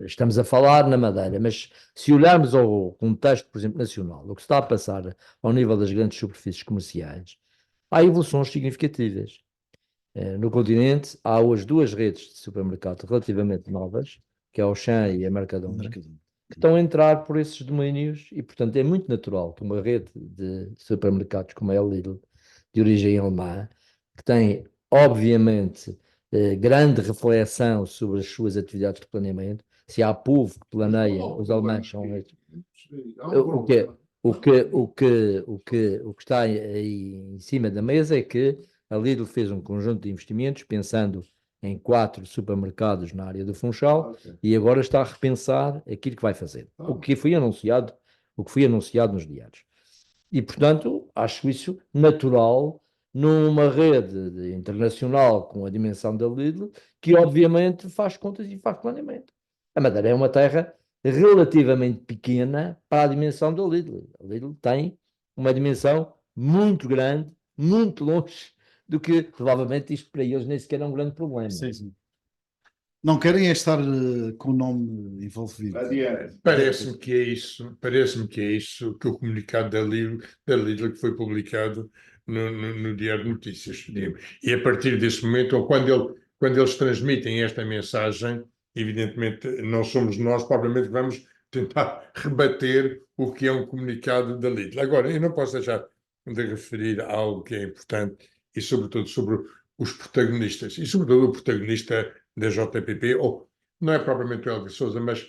estamos a falar na Madeira, mas se olharmos ao contexto, por exemplo, nacional, o que está a passar ao nível das grandes superfícies comerciais, há evoluções significativas. No continente, há hoje duas redes de supermercado relativamente novas, que é o Auchan e a Mercadona, Mercadona. que estão a entrar por esses domínios e, portanto, é muito natural que uma rede de supermercados como a Lidl, de origem alemã, que tem, obviamente, grande reflexão sobre as suas atividades de planeamento, se há povo que planeia, os alemães são estes. O que, o que está aí em cima da mesa é que a Lidl fez um conjunto de investimentos pensando em 4 supermercados na área do Funchal e agora está a repensar aquilo que vai fazer. O que foi anunciado nos diários. E, portanto, acho isso natural numa rede internacional com a dimensão da Lidl, que obviamente faz contas e faz planeamento. A Madeira é uma terra relativamente pequena para a dimensão da Lidl. A Lidl tem uma dimensão muito grande, muito longe do que provavelmente isto para eles nem sequer é um grande problema. Sim. Não querem é estar com o nome envolvido. Parece-me que é isso que o comunicado da Lidl que foi publicado no Diário de Notícias. E a partir desse momento, ou quando eles transmitem esta mensagem, evidentemente não somos nós, provavelmente vamos tentar rebater o que é um comunicado da Lidl. Agora, eu não posso deixar de referir a algo que é importante e sobretudo sobre os protagonistas, e sobretudo o protagonista da JPP, ou não é propriamente o Helder Sousa, mas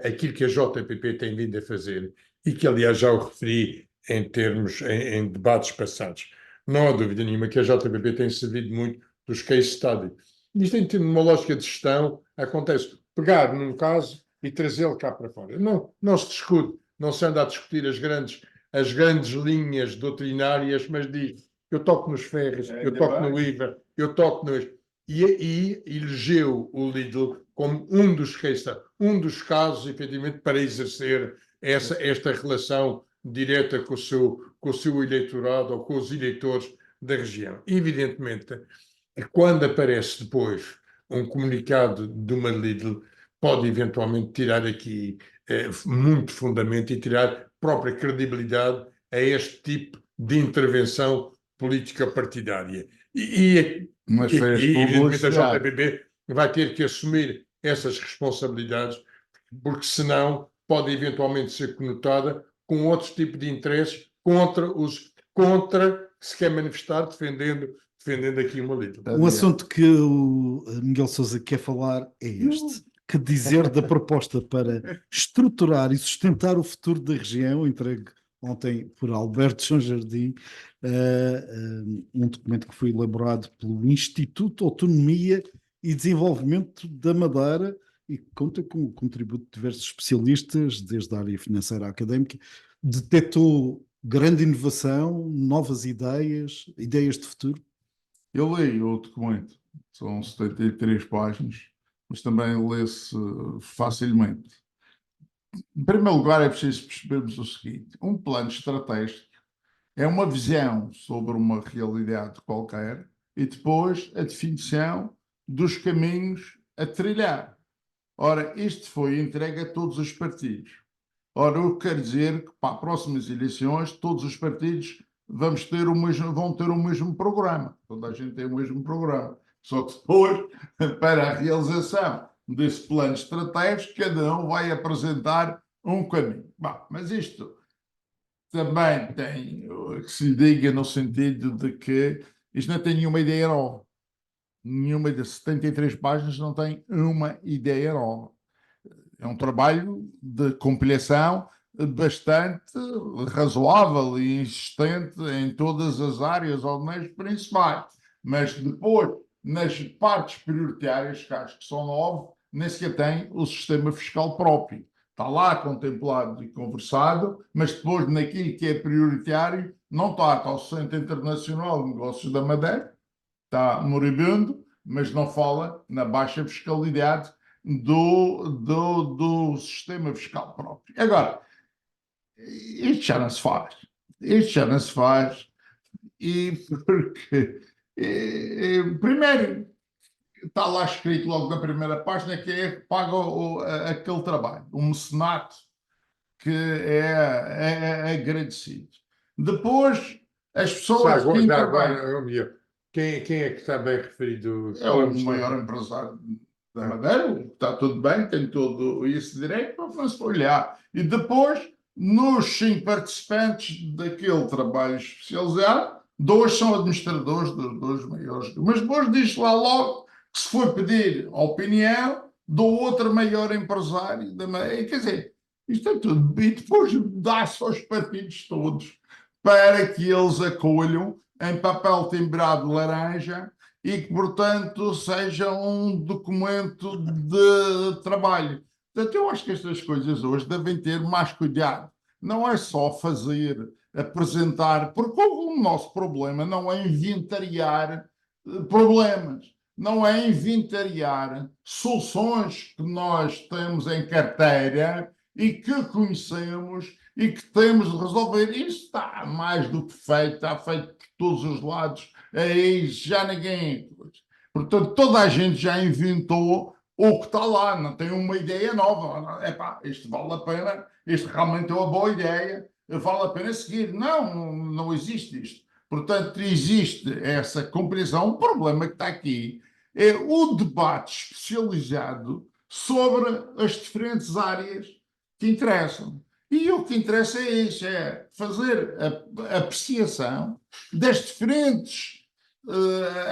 aquilo que a JPP tem vindo a fazer, e que aliás já o referi em debates passados. Não há dúvida nenhuma que a JPP tem servido muito dos case studies. Isto em termos de uma lógica de gestão, acontece pegar num caso e trazê-lo cá para fora. Não se discute, não se anda a discutir as grandes linhas doutrinárias, mas diz, eu toco nos ferros, eu toco no IVA, eu toco nos... E elegeu o Lidl como um dos casos, efetivamente, para exercer esta relação direta com o seu eleitorado ou com os eleitores da região. Evidentemente, quando aparece depois um comunicado de uma Lidl, pode eventualmente tirar aqui muito fundamento e tirar própria credibilidade a este tipo de intervenção política partidária. Mas fez evidentemente, a publicidade. JPP vai ter que assumir essas responsabilidades, porque senão pode eventualmente ser conotada com outros tipos de interesses contra que se quer manifestar defendendo aqui uma Lidl. Um assunto que o Miguel Sousa quer falar é este. Que dizer da proposta para estruturar e sustentar o futuro da região, entregue ontem por Alberto João Jardim, um documento que foi elaborado pelo Instituto Autonomia e Desenvolvimento da Madeira e que conta com o contributo de diversos especialistas, desde a área financeira à académica, detectou grande inovação, novas ideias de futuro. Eu leio o documento, são 73 páginas, mas também lê-se facilmente. Em primeiro lugar, é preciso percebermos o seguinte: um plano estratégico é uma visão sobre uma realidade qualquer e depois a definição dos caminhos a trilhar. Ora, isto foi entregue a todos os partidos. Ora, eu quero dizer que para as próximas eleições todos os partidos vão ter o mesmo programa. Toda a gente tem o mesmo programa. Só que depois, para a realização desse plano estratégico, cada um vai apresentar um caminho. Bom, mas isto também tem que se diga no sentido de que isto não tem nenhuma ideia nova. Nenhuma das 73 páginas não tem uma ideia nova. É um trabalho de compilação bastante razoável e insistente em todas as áreas ou nas principais. Mas depois, nas partes prioritárias, que acho que são 9, nem sequer tem o sistema fiscal próprio. Está lá contemplado e conversado, mas depois, naquilo que é prioritário, não está o Centro Internacional de Negócios da Madeira, está moribundo, mas não fala na baixa fiscalidade do sistema fiscal próprio. Agora, Isto já não se faz. Isto já não se faz. E porque, primeiro, está lá escrito logo na primeira página que é que paga aquele trabalho, o mecenato que é agradecido. Depois, as pessoas que Já intervêm. agora, ó, Miguel, quem é que está bem referido? É o maior empresário da Madeira, está tudo bem, tem todo esse direito, mas olhar. E depois, nos 5 participantes daquele trabalho especializado, 2 são administradores dos 2 maiores. Mas depois diz lá logo que se for pedir a opinião do outro maior empresário da Madeira. Quer dizer, isto é tudo. E depois dá-se aos partidos todos para que eles acolham em papel timbrado de laranja e que, portanto, seja um documento de trabalho. Portanto, eu acho que estas coisas hoje devem ter mais cuidado. Não é só fazer, apresentar, porque o nosso problema não é inventariar problemas, não é inventariar soluções que nós temos em carteira e que conhecemos e que temos de resolver. Isso está mais do que feito, está feito por todos os lados, aí já ninguém. Portanto, toda a gente já inventou o que está lá, não tem uma ideia nova. Epá, isto vale a pena, isto realmente é uma boa ideia, vale a pena seguir. Não, não existe isto. Portanto, existe essa compreensão. O problema que está aqui é o debate especializado sobre as diferentes áreas que interessam. E o que interessa é isso, é fazer a apreciação das diferentes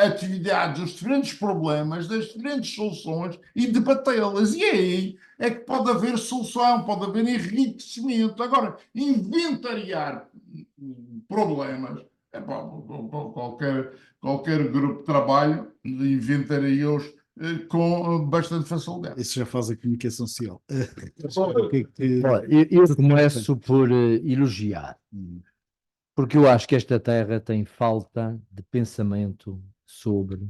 atividades, dos diferentes problemas, das diferentes soluções e debatê-las. E aí é que pode haver solução, pode haver enriquecimento. Agora, inventariar problemas, qualquer grupo de trabalho inventaria-os com bastante facilidade. Isso já faz a comunicação social. O que é que- Olha, eu começo por elogiar, porque eu acho que esta terra tem falta de pensamento sobre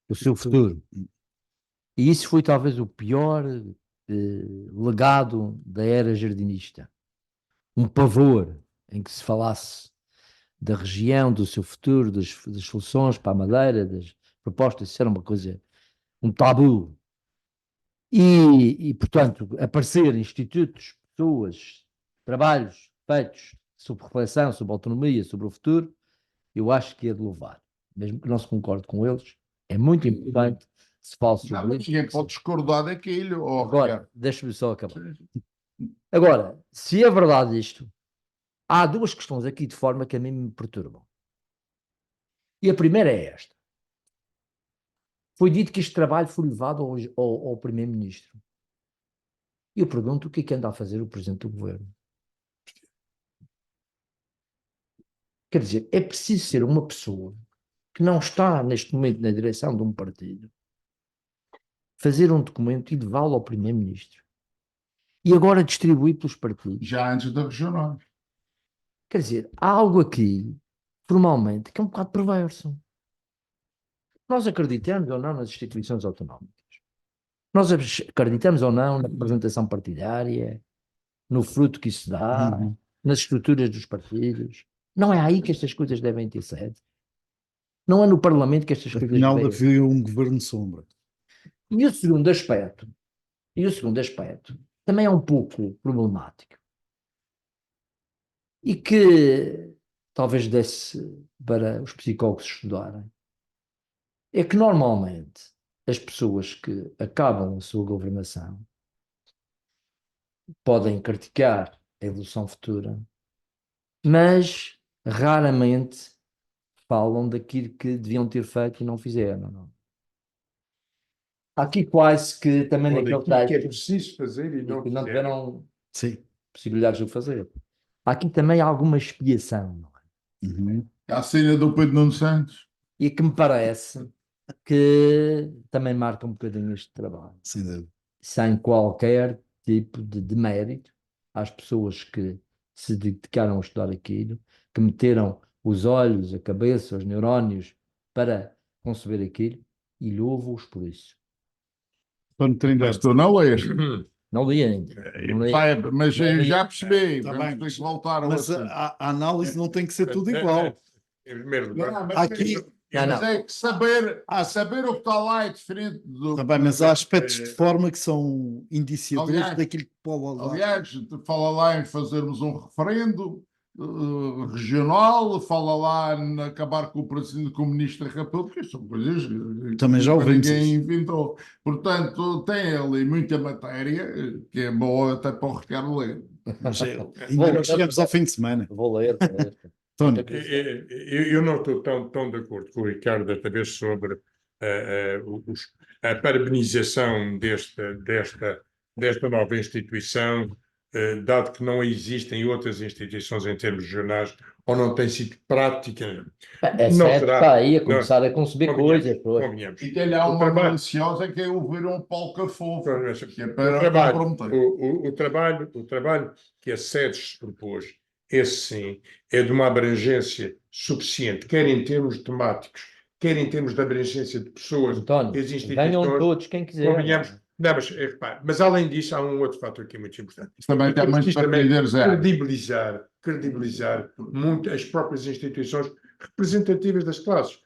o seu futuro. E isso foi talvez o pior legado da era jardinista. Um pavor em que se falasse da região, do seu futuro, das soluções para a Madeira, das propostas, isso era uma coisa, um tabu. E, portanto, aparecer institutos, pessoas, trabalhos feitos sobre reflexão, sobre autonomia, sobre o futuro, eu acho que é de louvar. Mesmo que não se concorde com eles, é muito importante que se fale sobre Não, isso. ninguém pode discordar daquilo. Agora, deixa-me só acabar. Agora, se é verdade isto, há duas questões aqui de forma que a mim me perturbam. E a primeira é esta. Foi dito que este trabalho foi levado ao Primeiro-Ministro. Eu pergunto o que é que anda a fazer o Presidente do Governo. Quer dizer, é preciso ser uma pessoa que não está neste momento na direção de um partido, fazer um documento e levá-lo ao Primeiro-Ministro. E agora distribuir pelos partidos. Já antes da regional. Quer dizer, há algo aqui, formalmente, que é um bocado perverso. Nós acreditamos ou não nas instituições autonómicas. Nós acreditamos ou não na representação partidária, no fruto que isso dá, nas estruturas dos partidos. Não é aí que estas coisas devem ter sede. Não é no Parlamento que estas coisas Afinal, devem. havia um governo sombra. E o segundo aspecto, também é um pouco problemático. E que talvez desse para os psicólogos estudarem. É que normalmente as pessoas que acabam a sua governação podem criticar a evolução futura, mas raramente falam daquilo que deviam ter feito e não fizeram. Não? Há aqui quase que também naquele Que é texto preciso fazer e não que não fizeram. tiveram Sim. possibilidades de o fazer. Há aqui também alguma expiação, não é? A cena do Pedro Nuno Santos. E que me parece que também marca um bocadinho este trabalho. Sem dúvida. Sem qualquer tipo de mérito às pessoas que se dedicaram a estudar aquilo, que meteram os olhos, a cabeça, os neurónios para conceber aquilo, e louvo-os por isso. António Trindade. Mas tu não lês. Não li ainda. Não li. Mas eu já percebi, Tá vamos bem, ter que voltar ao Mas assunto. a análise não tem que ser tudo igual. Em primeiro lugar, Não, mas, Aqui- Não, mas não. é que saber o que está lá é diferente do. Também, mas há aspectos de forma que são indiciadores Aliás- daquilo que pode lá. Aliás, fala lá em fazermos um referendo regional, fala lá em acabar com o Partido Comunista da República, são coisas Também já que ouvimos ninguém isso. inventou. Portanto, tem ali muita matéria que é boa até para o Ricardo ler. Mas ainda não chegamos ao fim de semana. Vou ler. Tony, eu não estou tão de acordo com o Ricardo desta vez sobre a parabenização desta nova instituição, dado que não existem outras instituições em termos regionais, ou não tem sido prática. É Não certo, será. está aí a Não. começar a conceber coisas. Pois. Convenhamos. E tem lá O uma trabalho- maliciosa que é ouvir um palco fofo, que é O para trabalho, comprometer. o trabalho que a SEDES se propôs, esse sim, é de uma abrangência suficiente, quer em termos temáticos, quer em termos de abrangência de pessoas, António, as instituições. venham todos, quem quiser. Convenhamos. Não, repare, mas além disso, há um outro fator que é muito importante. Também tem muito Preciso para também dizer, Zé. credibilizar muito as próprias instituições representativas das classes,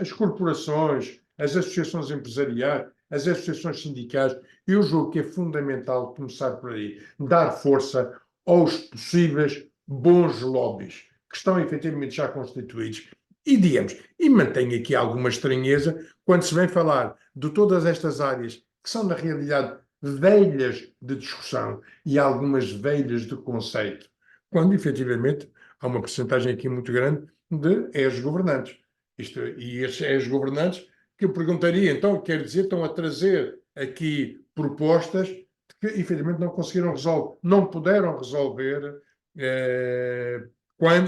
as corporações, as associações empresariais, as associações sindicais. Eu julgo que é fundamental começar por aí, dar força aos possíveis bons lobbies que estão efetivamente já constituídos e mantém aqui alguma estranheza quando se vem falar de todas estas áreas que são, na realidade, velhas de discussão e algumas velhas de conceito, quando efetivamente há uma percentagem aqui muito grande de ex-governantes. E esses ex-governantes que eu perguntaria, então, quer dizer, estão a trazer aqui propostas que efetivamente não conseguiram resolver, não puderam resolver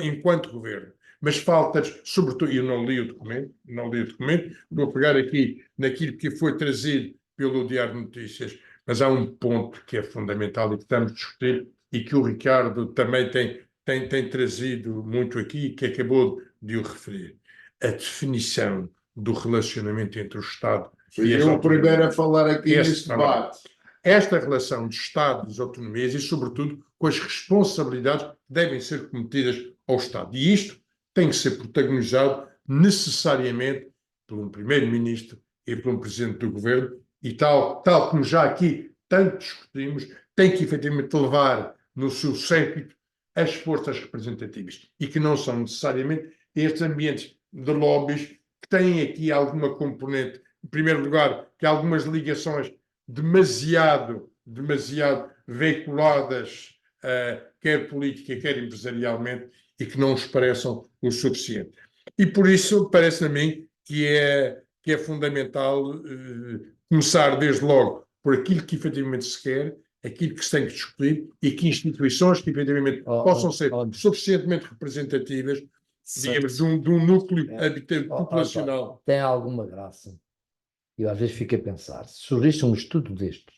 enquanto governo. Mas falta-lhes, sobretudo, eu não li o documento, vou pegar aqui naquilo que foi trazido pelo Diário de Notícias, mas há um ponto que é fundamental e que estamos a discutir e que o Ricardo também tem trazido muito aqui, que acabou de o referir. A definição do relacionamento entre o Estado e as Eu o autonomias. primeiro a falar aqui Esse, neste tá bem. debate. Esta relação de Estado e das autonomias e, sobretudo, com as responsabilidades que devem ser cometidas ao Estado. E isto tem que ser protagonizado necessariamente por um primeiro-ministro e por um presidente do governo e tal como já aqui tanto discutimos, tem que efetivamente levar no seu séquito as forças representativas e que não são necessariamente estes ambientes de lobbies que têm aqui alguma componente, em primeiro lugar, que há algumas ligações demasiado veiculadas, quer política, quer empresarialmente, e que não expressam o suficiente. E por isso parece-me a mim que é fundamental começar desde logo por aquilo que efetivamente se quer, aquilo que se tem que discutir e que instituições que efetivamente possam ser suficientemente representativas, digamos, de um núcleo populacional. Tem alguma graça. Eu às vezes fico a pensar, se surgisse um estudo destes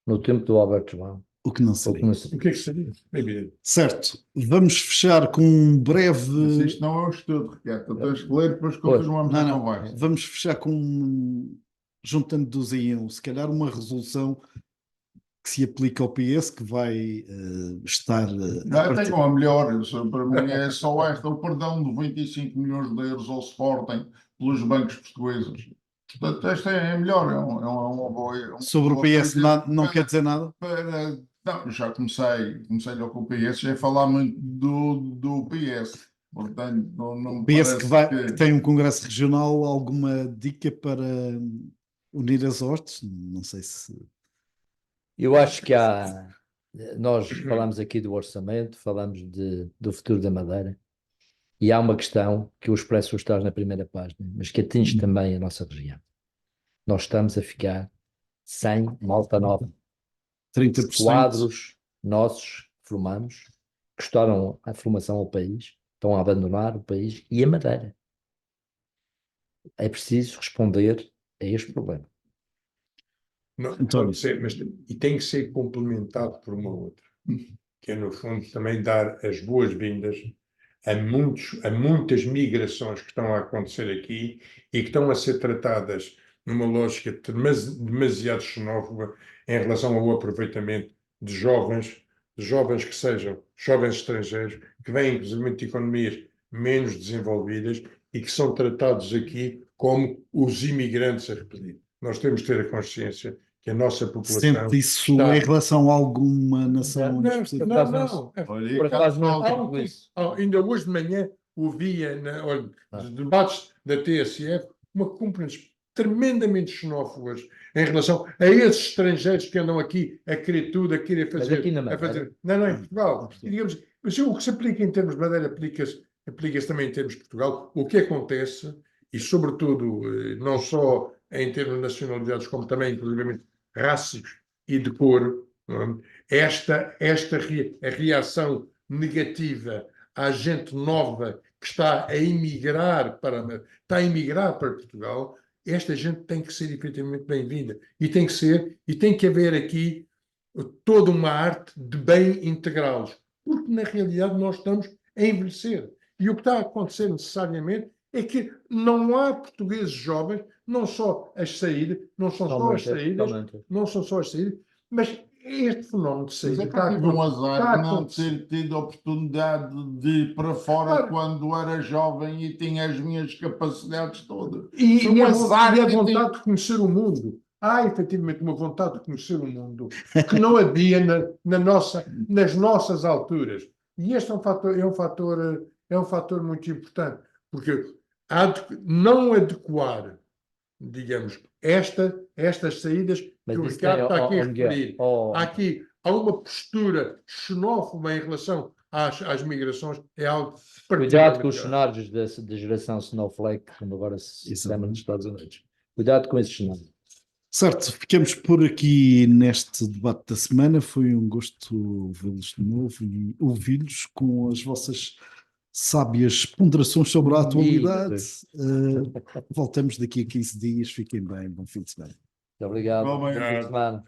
no tempo do Albert João, o que não ou que seria. não O seria. que é que seria? É evidente. Certo, vamos fechar com um Mas breve. isto não é um estudo, Ricardo. Tens que ler, depois Pois. continuamos Não, a não. conversa. Vamos fechar com, juntando dos em um, se calhar uma resolução que se aplica ao PS, que vai estar. Não, tem uma melhor. Para mim é só esta: o perdão de 25 milhões de euros ao Sporting pelos bancos portugueses. Portanto, esta é melhor. É uma boa. Sobre o PS não quer dizer nada? Não, já comecei logo com o PS, já ia falar muito do PS. Portanto, não me PS parece que tem um congresso regional, alguma dica para unir as hostes? Não sei se. Eu acho que nós falamos aqui do orçamento, falamos do futuro da Madeira, e há uma questão que o Expresso está na primeira página, mas que atinge também a nossa região. Nós estamos a ficar sem malta nova. 30%. Quadros nossos que formamos, que custaram a formação ao país, estão a abandonar o país e a Madeira. É preciso responder a este problema. Não, António. pode ser, e tem que ser complementado por uma outra, que é, no fundo, também dar as boas-vindas a muitas migrações que estão a acontecer aqui e que estão a ser tratadas numa lógica demasiado xenófoba em relação ao aproveitamento de jovens que sejam jovens estrangeiros, que vêm inclusive de economias menos desenvolvidas e que são tratados aqui como os imigrantes a repetir. Nós temos de ter a consciência que a nossa população Sente isso está... em relação a alguma nação Não, específica? Não. Olha, Por acaso não Carlos, tenho isso. Ainda hoje de manhã ouvia nos debates da TSF uma compreensão tremendamente xenófobas em relação a esses estrangeiros que andam aqui a querer tudo, a querer Mas fazer. aqui na a Madeira? fazer. Não, em Portugal. E, digamos, mas o que se aplica em termos de Madeira aplica-se também em termos de Portugal. O que acontece, e sobretudo, não só em termos de nacionalidades, como também, inclusive, raças e de cor, não é? A reação negativa à gente nova que está a emigrar para Portugal, esta gente tem que ser efetivamente bem-vinda. E tem que haver aqui toda uma arte de bem integrá-los. Porque, na realidade, nós estamos a envelhecer. E o que está a acontecer necessariamente é que não há portugueses jovens, não só as saídas, não são só as saídas, mas este fenómeno de mas saída é que está eu a tive um acontecer. azar de não ter tido a oportunidade de ir para fora Claro. quando era jovem e tinha as minhas capacidades todas. E Foi um azar a que vontade de conhecer o mundo. Há efetivamente uma vontade de conhecer o mundo que não havia nas nossas alturas. E este é um fator muito importante, porque não adequar, digamos, estas saídas que Mas o isso Ricardo tem, está aqui a Miguel, referir. Há uma postura xenófoba em relação às migrações, é algo cuidado com os particularmente grave. cenários da geração Snowflake, como agora se Isso. chama nos Estados Unidos. Cuidado com esses cenários. Certo, ficamos por aqui neste debate da semana. Foi um gosto vê-los de novo e ouvi-los com as vossas sábias ponderações sobre a atualidade. Voltamos daqui a 15 dias. Fiquem bem. Bom fim de semana. Muito obrigado. Bom, Bom fim de Obrigado. semana.